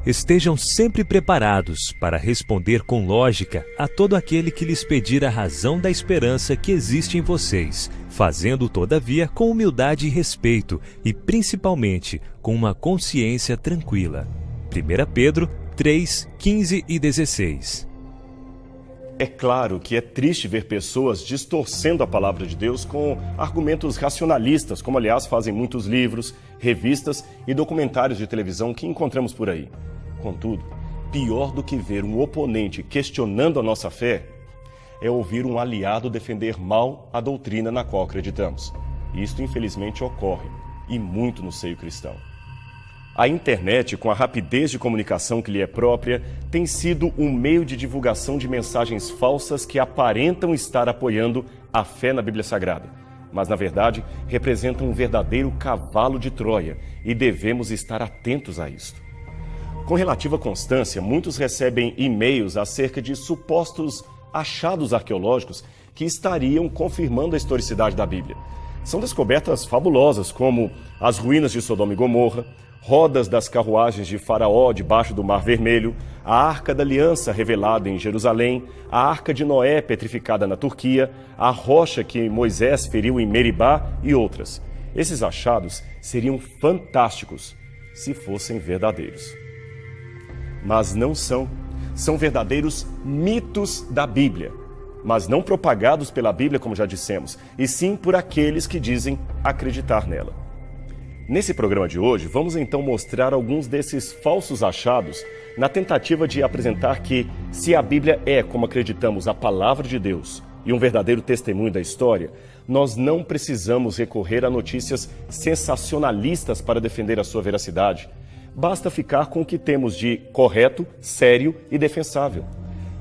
Estejam sempre preparados para responder com lógica a todo aquele que lhes pedir a razão da esperança que existe em vocês, fazendo todavia com humildade e respeito e principalmente com uma consciência tranquila. 1 Pedro 3, 15 e 16. É claro que é triste ver pessoas distorcendo a palavra de Deus com argumentos racionalistas, como aliás fazem muitos livros, revistas e documentários de televisão que encontramos por aí. Contudo, pior do que ver um oponente questionando a nossa fé é ouvir um aliado defender mal a doutrina na qual acreditamos. Isto infelizmente ocorre, e muito no seio cristão. A internet, com a rapidez de comunicação que lhe é própria, tem sido um meio de divulgação de mensagens falsas que aparentam estar apoiando a fé na Bíblia Sagrada, mas, na verdade, representam um verdadeiro cavalo de Troia e devemos estar atentos a isto. Com relativa constância, muitos recebem e-mails acerca de supostos achados arqueológicos que estariam confirmando a historicidade da Bíblia. São descobertas fabulosas, como as ruínas de Sodoma e Gomorra, rodas das carruagens de Faraó debaixo do Mar Vermelho, a Arca da Aliança revelada em Jerusalém, a Arca de Noé petrificada na Turquia, a rocha que Moisés feriu em Meribá e outras. Esses achados seriam fantásticos se fossem verdadeiros. Mas não são. São verdadeiros mitos da Bíblia, mas não propagados pela Bíblia, como já dissemos, e sim por aqueles que dizem acreditar nela. Nesse programa de hoje, vamos então mostrar alguns desses falsos achados na tentativa de apresentar que, se a Bíblia é, como acreditamos, a palavra de Deus e um verdadeiro testemunho da história, nós não precisamos recorrer a notícias sensacionalistas para defender a sua veracidade. Basta ficar com o que temos de correto, sério e defensável.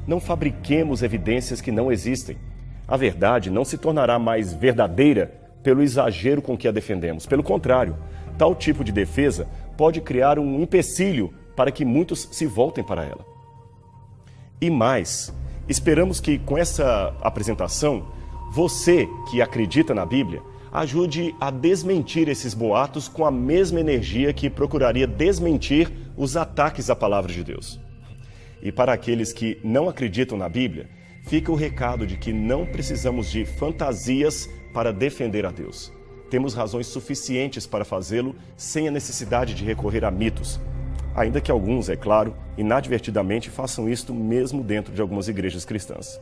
Não fabriquemos evidências que não existem. A verdade não se tornará mais verdadeira pelo exagero com que a defendemos. Pelo contrário, tal tipo de defesa pode criar um empecilho para que muitos se voltem para ela. E mais, esperamos que com essa apresentação, você que acredita na Bíblia, ajude a desmentir esses boatos com a mesma energia que procuraria desmentir os ataques à palavra de Deus. E para aqueles que não acreditam na Bíblia, fica o recado de que não precisamos de fantasias para defender a Deus. Temos razões suficientes para fazê-lo sem a necessidade de recorrer a mitos. Ainda que alguns, é claro, inadvertidamente façam isto mesmo dentro de algumas igrejas cristãs.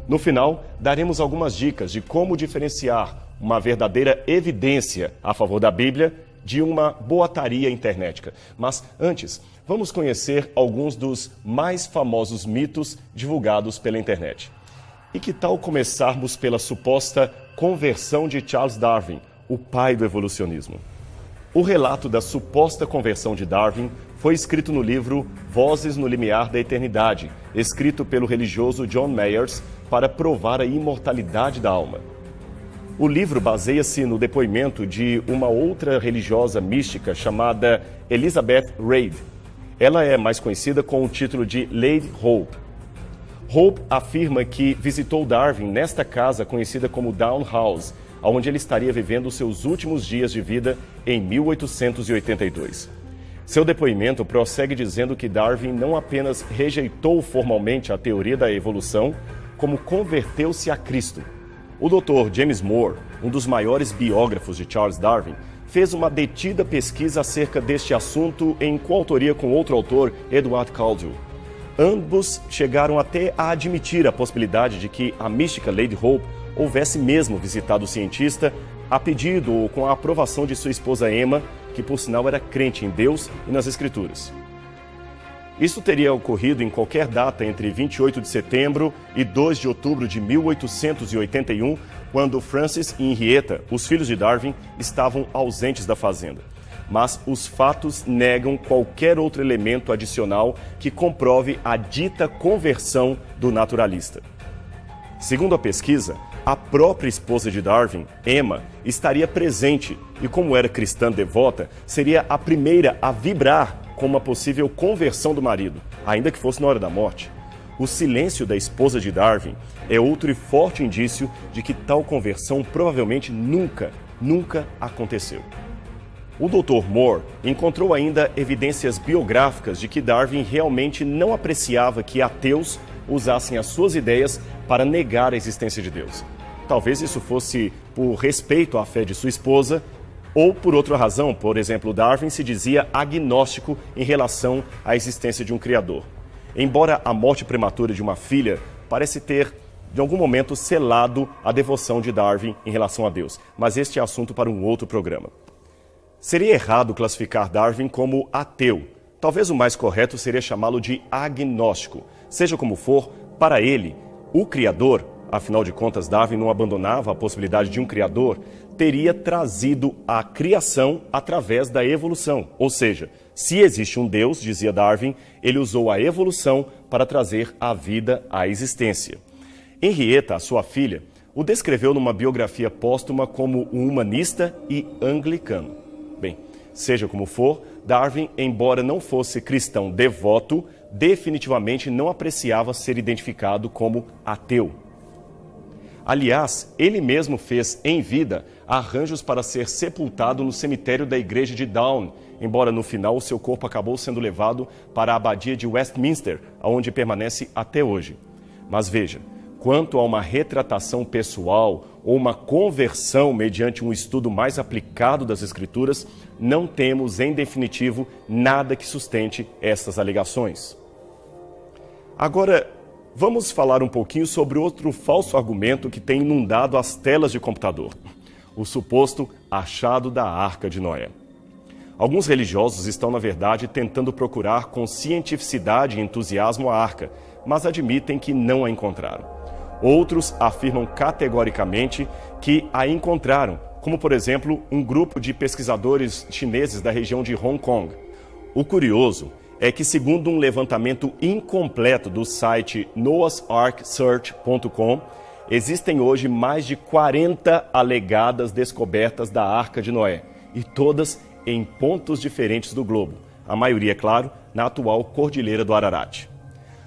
No final, daremos algumas dicas de como diferenciar uma verdadeira evidência a favor da Bíblia de uma boataria internética. Mas antes, vamos conhecer alguns dos mais famosos mitos divulgados pela internet. E que tal começarmos pela suposta conversão de Charles Darwin, o pai do evolucionismo? O relato da suposta conversão de Darwin foi escrito no livro Vozes no Limiar da Eternidade, escrito pelo religioso John Mayers para provar a imortalidade da alma. O livro baseia-se no depoimento de uma outra religiosa mística chamada Elizabeth Reid. Ela é mais conhecida com o título de Lady Hope. Hope afirma que visitou Darwin nesta casa conhecida como Down House, onde ele estaria vivendo os seus últimos dias de vida em 1882. Seu depoimento prossegue dizendo que Darwin não apenas rejeitou formalmente a teoria da evolução, como converteu-se a Cristo. O Dr. James Moore, um dos maiores biógrafos de Charles Darwin, fez uma detida pesquisa acerca deste assunto em coautoria com outro autor, Edward Caldwell. Ambos chegaram até a admitir a possibilidade de que a mística Lady Hope houvesse mesmo visitado o cientista a pedido ou com a aprovação de sua esposa Emma, que por sinal era crente em Deus e nas Escrituras. Isso teria ocorrido em qualquer data entre 28 de setembro e 2 de outubro de 1881, quando Francis e Henrietta, os filhos de Darwin, estavam ausentes da fazenda. Mas os fatos negam qualquer outro elemento adicional que comprove a dita conversão do naturalista. Segundo a pesquisa, a própria esposa de Darwin, Emma, estaria presente e, como era cristã devota, seria a primeira a vibrar com uma possível conversão do marido, ainda que fosse na hora da morte. O silêncio da esposa de Darwin é outro e forte indício de que tal conversão provavelmente nunca aconteceu. O Dr. Moore encontrou ainda evidências biográficas de que Darwin realmente não apreciava que ateus usassem as suas ideias para negar a existência de Deus. Talvez isso fosse por respeito à fé de sua esposa ou por outra razão. Por exemplo, Darwin se dizia agnóstico em relação à existência de um Criador. Embora a morte prematura de uma filha parece ter, de algum momento, selado a devoção de Darwin em relação a Deus. Mas este é assunto para um outro programa. Seria errado classificar Darwin como ateu. Talvez o mais correto seria chamá-lo de agnóstico. Seja como for, para ele, o Criador, afinal de contas Darwin não abandonava a possibilidade de um Criador, teria trazido a criação através da evolução. Ou seja, se existe um Deus, dizia Darwin, ele usou a evolução para trazer a vida à existência. Henrietta, a sua filha, o descreveu numa biografia póstuma como um humanista e anglicano. Bem, seja como for, Darwin, embora não fosse cristão devoto, definitivamente não apreciava ser identificado como ateu. Aliás, ele mesmo fez, em vida, arranjos para ser sepultado no cemitério da igreja de Down, embora no final o seu corpo acabou sendo levado para a abadia de Westminster, onde permanece até hoje. Mas veja, quanto a uma retratação pessoal ou uma conversão mediante um estudo mais aplicado das Escrituras, não temos, em definitivo, nada que sustente estas alegações. Agora, vamos falar um pouquinho sobre outro falso argumento que tem inundado as telas de computador: o suposto achado da Arca de Noé. Alguns religiosos estão, na verdade, tentando procurar com cientificidade e entusiasmo a arca, mas admitem que não a encontraram. Outros afirmam categoricamente que a encontraram, como, por exemplo, um grupo de pesquisadores chineses da região de Hong Kong. O curioso é que, segundo um levantamento incompleto do site noahsarksearch.com, existem hoje mais de 40 alegadas descobertas da Arca de Noé, e todas em pontos diferentes do globo, a maioria, é claro, na atual Cordilheira do Ararat.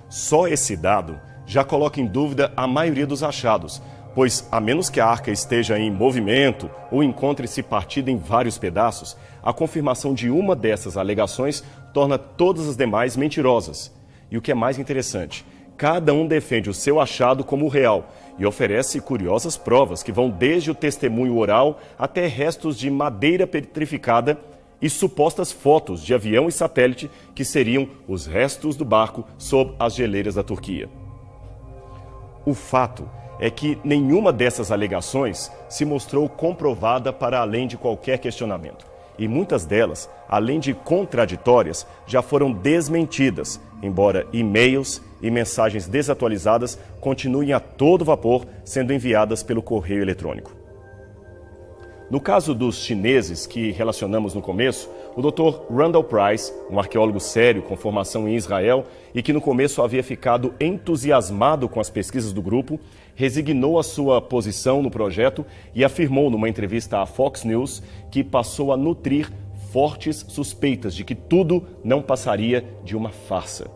Só esse dado já coloca em dúvida a maioria dos achados, pois, a menos que a arca esteja em movimento ou encontre-se partida em vários pedaços, a confirmação de uma dessas alegações torna todas as demais mentirosas. E o que é mais interessante, cada um defende o seu achado como real e oferece curiosas provas que vão desde o testemunho oral até restos de madeira petrificada e supostas fotos de avião e satélite que seriam os restos do barco sob as geleiras da Turquia. O fato é que nenhuma dessas alegações se mostrou comprovada para além de qualquer questionamento. E muitas delas, além de contraditórias, já foram desmentidas, embora e-mails e mensagens desatualizadas continuem a todo vapor sendo enviadas pelo correio eletrônico. No caso dos chineses que relacionamos no começo, o Dr. Randall Price, um arqueólogo sério com formação em Israel e que no começo havia ficado entusiasmado com as pesquisas do grupo, resignou a sua posição no projeto e afirmou numa entrevista à Fox News que passou a nutrir fortes suspeitas de que tudo não passaria de uma farsa.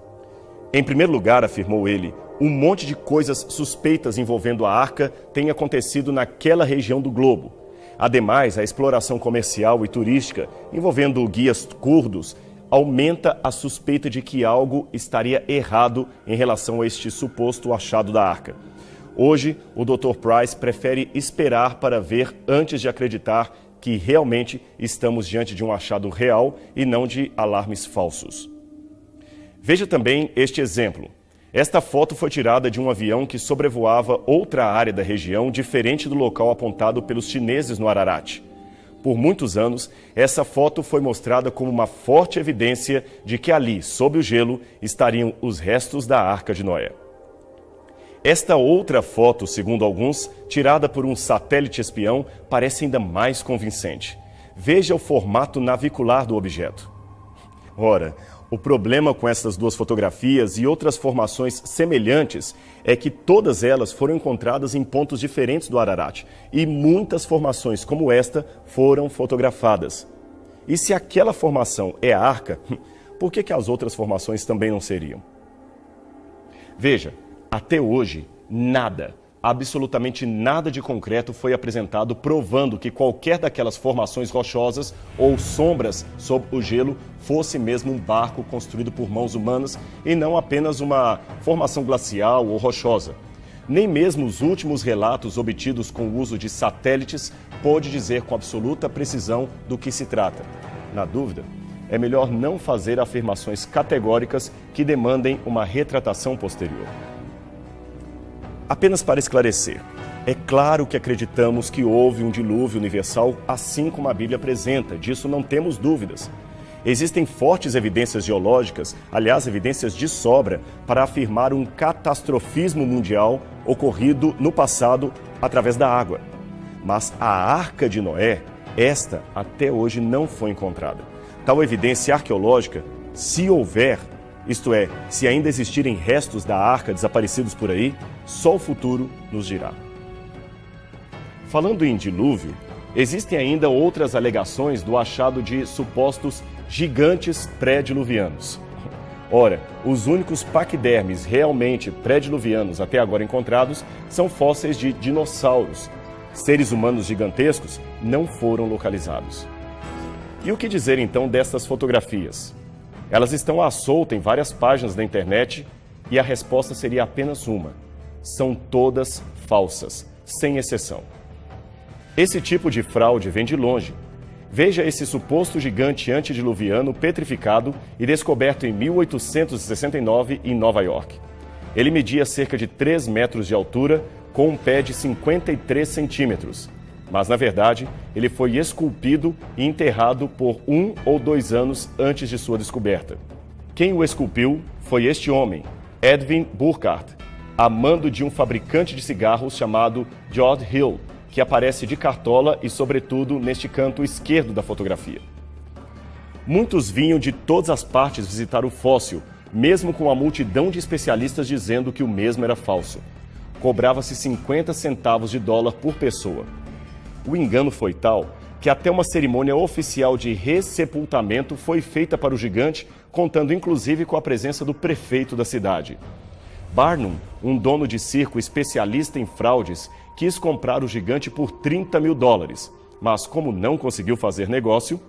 Em primeiro lugar, afirmou ele, um monte de coisas suspeitas envolvendo a arca tem acontecido naquela região do globo. Ademais, a exploração comercial e turística, envolvendo guias curdos, aumenta a suspeita de que algo estaria errado em relação a este suposto achado da arca. Hoje, o Dr. Price prefere esperar para ver antes de acreditar que realmente estamos diante de um achado real e não de alarmes falsos. Veja também este exemplo. Esta foto foi tirada de um avião que sobrevoava outra área da região diferente do local apontado pelos chineses no Ararat. Por muitos anos, essa foto foi mostrada como uma forte evidência de que ali, sob o gelo, estariam os restos da Arca de Noé. Esta outra foto, segundo alguns, tirada por um satélite espião, parece ainda mais convincente. Veja o formato navicular do objeto. Ora, o problema com essas duas fotografias e outras formações semelhantes é que todas elas foram encontradas em pontos diferentes do Ararat e muitas formações como esta foram fotografadas. E se aquela formação é a arca, por que as outras formações também não seriam? Veja, até hoje, nada, absolutamente nada de concreto foi apresentado provando que qualquer daquelas formações rochosas ou sombras sob o gelo fosse mesmo um barco construído por mãos humanas e não apenas uma formação glacial ou rochosa. Nem mesmo os últimos relatos obtidos com o uso de satélites pôde dizer com absoluta precisão do que se trata. Na dúvida, é melhor não fazer afirmações categóricas que demandem uma retratação posterior. Apenas para esclarecer, é claro que acreditamos que houve um dilúvio universal, assim como a Bíblia apresenta, disso não temos dúvidas. Existem fortes evidências geológicas, aliás, evidências de sobra, para afirmar um catastrofismo mundial ocorrido no passado através da água. Mas a Arca de Noé, esta até hoje não foi encontrada. Tal evidência arqueológica, se houver, isto é, se ainda existirem restos da arca desaparecidos por aí, só o futuro nos dirá. Falando em dilúvio, existem ainda outras alegações do achado de supostos gigantes pré-diluvianos. Ora, os únicos paquidermes realmente pré-diluvianos até agora encontrados são fósseis de dinossauros. Seres humanos gigantescos não foram localizados. E o que dizer então dessas fotografias? Elas estão à solta em várias páginas da internet e a resposta seria apenas uma. São todas falsas, sem exceção. Esse tipo de fraude vem de longe. Veja esse suposto gigante antediluviano petrificado e descoberto em 1869 em Nova York. Ele media cerca de 3 metros de altura com um pé de 53 centímetros. Mas, na verdade, ele foi esculpido e enterrado por 1 ou 2 anos antes de sua descoberta. Quem o esculpiu foi este homem, Edwin Burkhardt, a mando de um fabricante de cigarros chamado George Hill, que aparece de cartola e, sobretudo, neste canto esquerdo da fotografia. Muitos vinham de todas as partes visitar o fóssil, mesmo com a multidão de especialistas dizendo que o mesmo era falso. Cobrava-se 50 centavos de dólar por pessoa. O engano foi tal que até uma cerimônia oficial de ressepultamento foi feita para o gigante, contando inclusive com a presença do prefeito da cidade. Barnum, um dono de circo especialista em fraudes, quis comprar o gigante por $30 mil, mas como não conseguiu fazer negócio,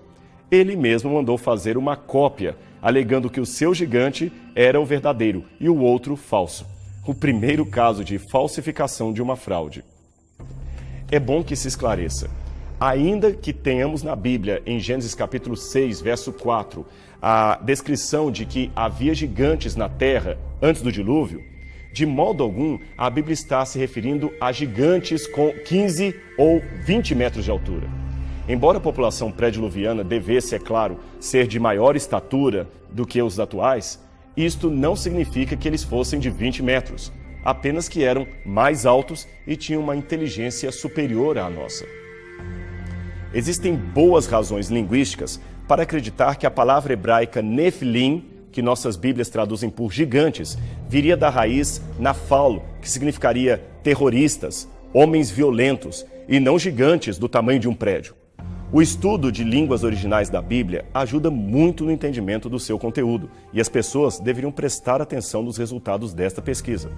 ele mesmo mandou fazer uma cópia, alegando que o seu gigante era o verdadeiro e o outro falso. O primeiro caso de falsificação de uma fraude. É bom que se esclareça. Ainda que tenhamos na Bíblia, em Gênesis capítulo 6, verso 4, a descrição de que havia gigantes na terra antes do dilúvio, de modo algum a Bíblia está se referindo a gigantes com 15 ou 20 metros de altura. Embora a população pré-diluviana devesse, é claro, ser de maior estatura do que os atuais, isto não significa que eles fossem de 20 metros. Apenas que eram mais altos e tinham uma inteligência superior à nossa. Existem boas razões linguísticas para acreditar que a palavra hebraica Nefilim, que nossas Bíblias traduzem por gigantes, viria da raiz Nafal, que significaria terroristas, homens violentos, e não gigantes do tamanho de um prédio. O estudo de línguas originais da Bíblia ajuda muito no entendimento do seu conteúdo, e as pessoas deveriam prestar atenção nos resultados desta pesquisa.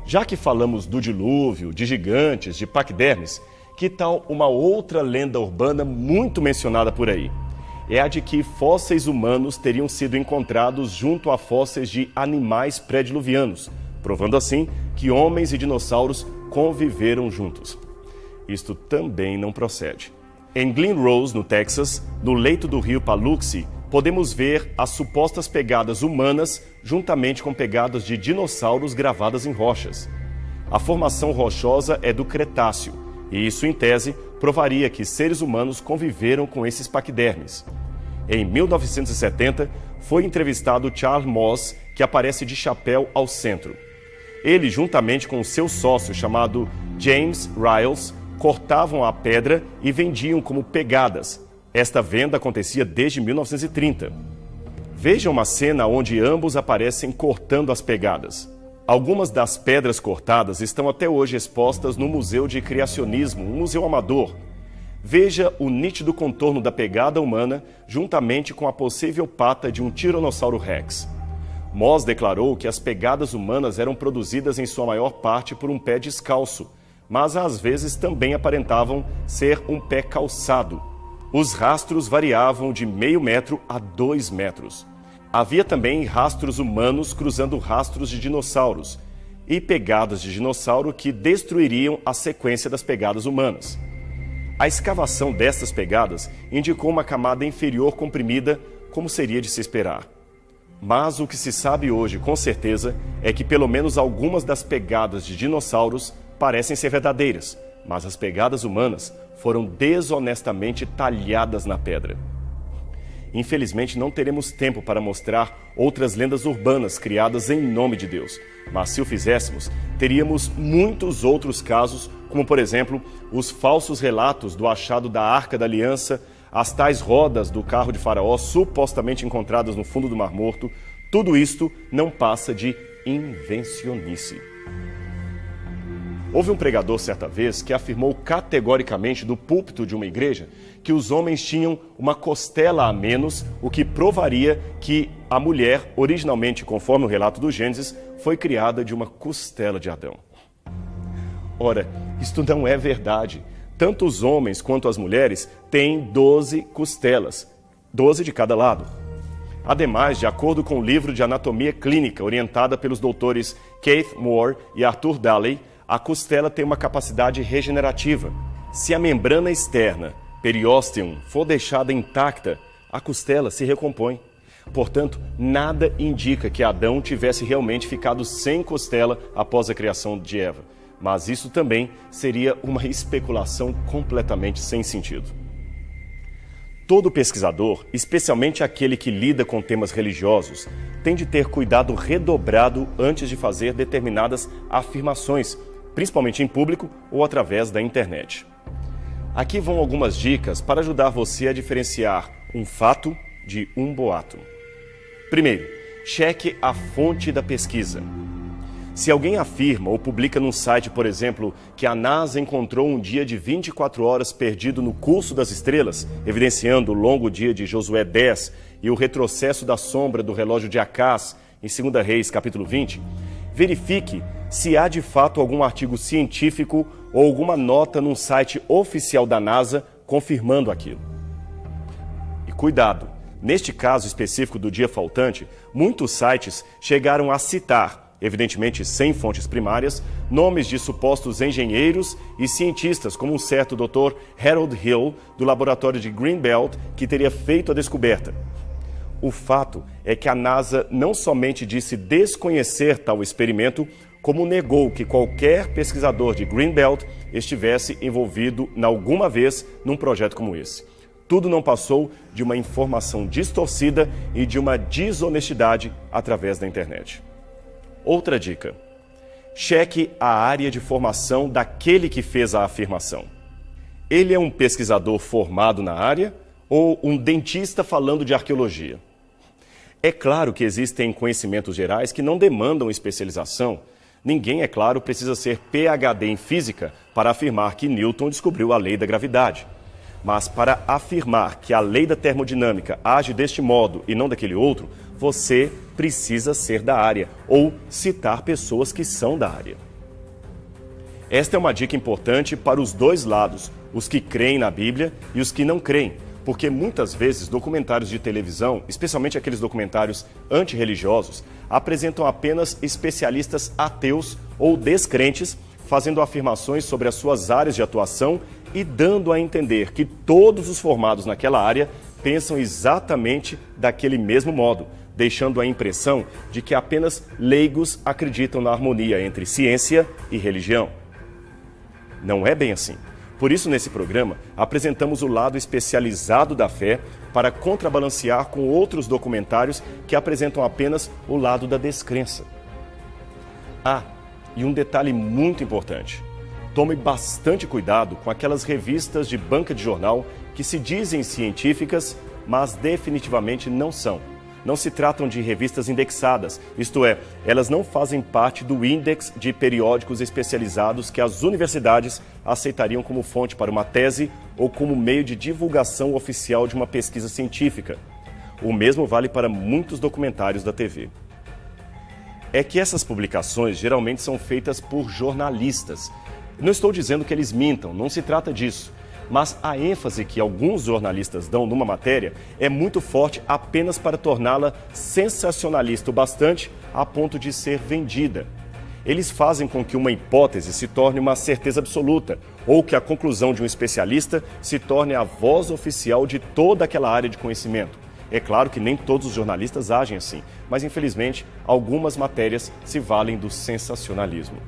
Já que falamos do dilúvio, de gigantes, de paquidermes, que tal uma outra lenda urbana muito mencionada por aí? é a de que fósseis humanos teriam sido encontrados junto a fósseis de animais pré-diluvianos, provando assim que homens e dinossauros conviveram juntos. Isto também não procede. Em Glen Rose, no Texas, no leito do rio Paluxy, podemos ver as supostas pegadas humanas juntamente com pegadas de dinossauros gravadas em rochas. A formação rochosa é do Cretáceo, e isso, em tese, provaria que seres humanos conviveram com esses paquidermes. Em 1970, foi entrevistado Charles Moss, que aparece de chapéu ao centro. Ele, juntamente com seu sócio chamado James Riles, cortavam a pedra e vendiam como pegadas. Esta venda acontecia desde 1930. Veja uma cena onde ambos aparecem cortando as pegadas. Algumas das pedras cortadas estão até hoje expostas no Museu de Criacionismo, um museu amador. Veja o nítido contorno da pegada humana juntamente com a possível pata de um Tiranossauro Rex. Moss declarou que as pegadas humanas eram produzidas em sua maior parte por um pé descalço, mas às vezes também aparentavam ser um pé calçado. Os rastros variavam de meio metro a 2 metros. Havia também rastros humanos cruzando rastros de dinossauros e pegadas de dinossauro que destruiriam a sequência das pegadas humanas. A escavação destas pegadas indicou uma camada inferior comprimida, como seria de se esperar. Mas o que se sabe hoje, com certeza, é que pelo menos algumas das pegadas de dinossauros parecem ser verdadeiras, mas as pegadas humanas foram desonestamente talhadas na pedra. Infelizmente, não teremos tempo para mostrar outras lendas urbanas criadas em nome de Deus. Mas se o fizéssemos, teríamos muitos outros casos, como por exemplo, os falsos relatos do achado da Arca da Aliança, as tais rodas do carro de Faraó supostamente encontradas no fundo do Mar Morto. Tudo isto não passa de invencionice. Houve um pregador certa vez que afirmou categoricamente do púlpito de uma igreja que os homens tinham uma costela a menos, o que provaria que a mulher, originalmente, conforme o relato do Gênesis, foi criada de uma costela de Adão. Ora, isto não é verdade. Tanto os homens quanto as mulheres têm 12 costelas, 12 de cada lado. Ademais, de acordo com o livro de anatomia clínica orientada pelos doutores Keith Moore e Arthur Daley, a costela tem uma capacidade regenerativa. Se a membrana externa, periósteum, for deixada intacta, a costela se recompõe. Portanto, nada indica que Adão tivesse realmente ficado sem costela após a criação de Eva. Mas isso também seria uma especulação completamente sem sentido. Todo pesquisador, especialmente aquele que lida com temas religiosos, tem de ter cuidado redobrado antes de fazer determinadas afirmações, principalmente em público ou através da internet. Aqui vão algumas dicas para ajudar você a diferenciar um fato de um boato. Primeiro, cheque a fonte da pesquisa. Se alguém afirma ou publica num site, por exemplo, que a NASA encontrou um dia de 24 horas perdido no curso das estrelas, evidenciando o longo dia de Josué 10 e o retrocesso da sombra do relógio de Acás, em 2 Reis, capítulo 20, verifique se há de fato algum artigo científico ou alguma nota num site oficial da NASA confirmando aquilo. E cuidado, neste caso específico do dia faltante, muitos sites chegaram a citar, evidentemente sem fontes primárias, nomes de supostos engenheiros e cientistas, como um certo Dr. Harold Hill, do laboratório de Greenbelt, que teria feito a descoberta. O fato é que a NASA não somente disse desconhecer tal experimento, como negou que qualquer pesquisador de Greenbelt estivesse envolvido alguma vez num projeto como esse. Tudo não passou de uma informação distorcida e de uma desonestidade através da internet. Outra dica: cheque a área de formação daquele que fez a afirmação. Ele é um pesquisador formado na área ou um dentista falando de arqueologia? É claro que existem conhecimentos gerais que não demandam especialização. Ninguém, é claro, precisa ser PhD em física para afirmar que Newton descobriu a lei da gravidade. Mas para afirmar que a lei da termodinâmica age deste modo e não daquele outro, você precisa ser da área ou citar pessoas que são da área. Esta é uma dica importante para os dois lados, os que creem na Bíblia e os que não creem, porque muitas vezes documentários de televisão, especialmente aqueles documentários antirreligiosos, apresentam apenas especialistas ateus ou descrentes fazendo afirmações sobre as suas áreas de atuação e dando a entender que todos os formados naquela área pensam exatamente daquele mesmo modo, deixando a impressão de que apenas leigos acreditam na harmonia entre ciência e religião. Não é bem assim. Por isso, nesse programa, apresentamos o lado especializado da fé para contrabalancear com outros documentários que apresentam apenas o lado da descrença. E um detalhe muito importante. Tome bastante cuidado com aquelas revistas de banca de jornal que se dizem científicas, mas definitivamente não são. Não se tratam de revistas indexadas, isto é, elas não fazem parte do índex de periódicos especializados que as universidades aceitariam como fonte para uma tese ou como meio de divulgação oficial de uma pesquisa científica. O mesmo vale para muitos documentários da TV. É que essas publicações geralmente são feitas por jornalistas. Não estou dizendo que eles mintam, não se trata disso. Mas a ênfase que alguns jornalistas dão numa matéria é muito forte apenas para torná-la sensacionalista o bastante a ponto de ser vendida. Eles fazem com que uma hipótese se torne uma certeza absoluta, ou que a conclusão de um especialista se torne a voz oficial de toda aquela área de conhecimento. É claro que nem todos os jornalistas agem assim, mas infelizmente algumas matérias se valem do sensacionalismo.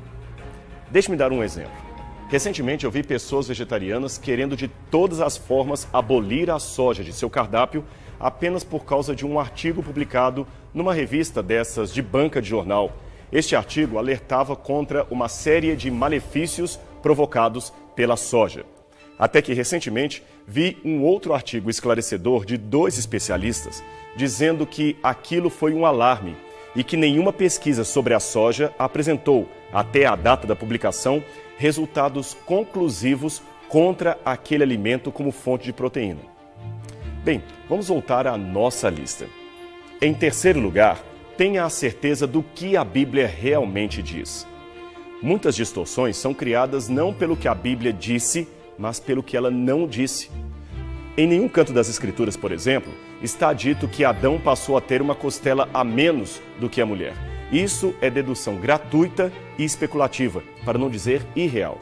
Deixe-me dar um exemplo. Recentemente eu vi pessoas vegetarianas querendo de todas as formas abolir a soja de seu cardápio apenas por causa de um artigo publicado numa revista dessas de banca de jornal. Este artigo alertava contra uma série de malefícios provocados pela soja. Até que recentemente vi um outro artigo esclarecedor de 2 especialistas dizendo que aquilo foi um alarme e que nenhuma pesquisa sobre a soja apresentou, até a data da publicação, resultados conclusivos contra aquele alimento como fonte de proteína. Bem, vamos voltar à nossa lista. Em terceiro lugar, tenha a certeza do que a Bíblia realmente diz. Muitas distorções são criadas não pelo que a Bíblia disse, mas pelo que ela não disse. Em nenhum canto das Escrituras, por exemplo, está dito que Adão passou a ter uma costela a menos do que a mulher. Isso é dedução gratuita e especulativa, para não dizer irreal.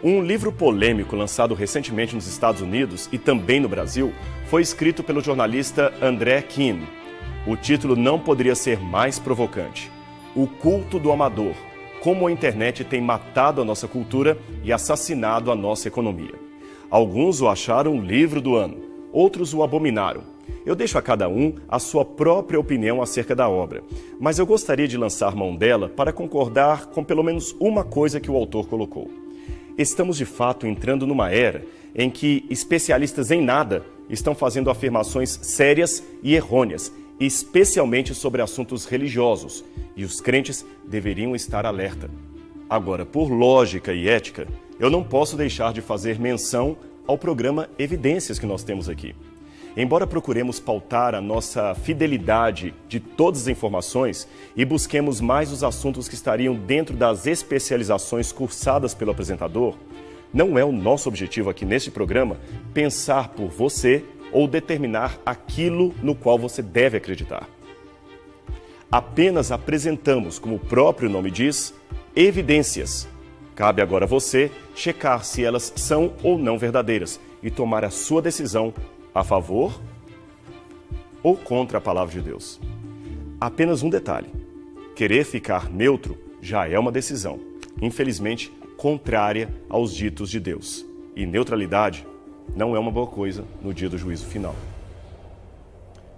Um livro polêmico lançado recentemente nos Estados Unidos e também no Brasil foi escrito pelo jornalista André Keane. O título não poderia ser mais provocante. O culto do amador. Como a internet tem matado a nossa cultura e assassinado a nossa economia. Alguns o acharam o livro do ano, outros o abominaram. Eu deixo a cada um a sua própria opinião acerca da obra, mas eu gostaria de lançar mão dela para concordar com pelo menos uma coisa que o autor colocou. Estamos de fato entrando numa era em que especialistas em nada estão fazendo afirmações sérias e errôneas, especialmente sobre assuntos religiosos, e os crentes deveriam estar alerta. Agora, por lógica e ética, eu não posso deixar de fazer menção ao programa Evidências que nós temos aqui. Embora procuremos pautar a nossa fidelidade de todas as informações e busquemos mais os assuntos que estariam dentro das especializações cursadas pelo apresentador, não é o nosso objetivo aqui neste programa pensar por você ou determinar aquilo no qual você deve acreditar. Apenas apresentamos, como o próprio nome diz, evidências. Cabe agora a você checar se elas são ou não verdadeiras e tomar a sua decisão a favor ou contra a palavra de Deus. Apenas um detalhe: querer ficar neutro já é uma decisão, infelizmente contrária aos ditos de Deus. E neutralidade não é uma boa coisa no dia do juízo final.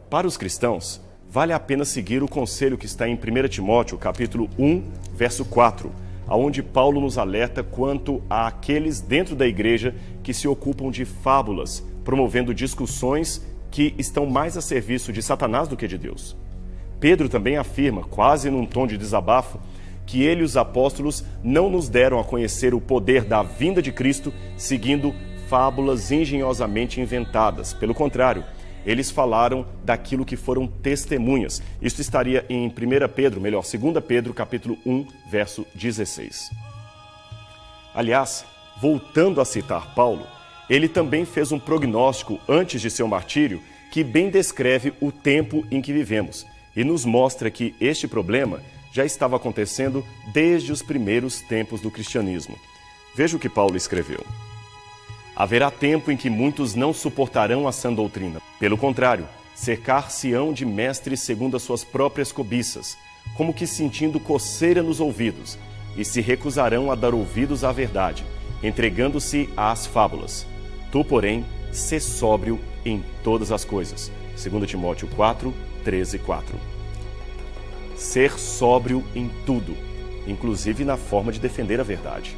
Para os cristãos, vale a pena seguir o conselho que está em 1 Timóteo, capítulo 1, verso 4, onde Paulo nos alerta quanto àqueles dentro da igreja que se ocupam de fábulas, promovendo discussões que estão mais a serviço de Satanás do que de Deus. Pedro também afirma, quase num tom de desabafo, que ele e os apóstolos não nos deram a conhecer o poder da vinda de Cristo seguindo fábulas engenhosamente inventadas. Pelo contrário, eles falaram daquilo que foram testemunhas. Isto estaria em 2 Pedro, capítulo 1, verso 16. Aliás, voltando a citar Paulo, Ele também fez um prognóstico antes de seu martírio que bem descreve o tempo em que vivemos e nos mostra que este problema já estava acontecendo desde os primeiros tempos do cristianismo. Veja o que Paulo escreveu. Haverá tempo em que muitos não suportarão a sã doutrina. Pelo contrário, cercar-se-ão de mestres segundo as suas próprias cobiças, como que sentindo coceira nos ouvidos, e se recusarão a dar ouvidos à verdade, entregando-se às fábulas. Tu, porém, sê sóbrio em todas as coisas. 2 Timóteo 4, 13, 4. Ser sóbrio em tudo, inclusive na forma de defender a verdade.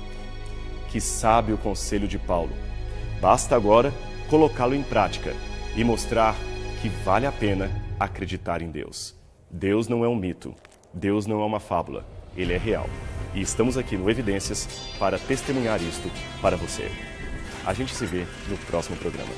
Que sábio conselho de Paulo. Basta agora colocá-lo em prática e mostrar que vale a pena acreditar em Deus. Deus não é um mito, Deus não é uma fábula, Ele é real. E estamos aqui no Evidências para testemunhar isto para você. A gente se vê no próximo programa.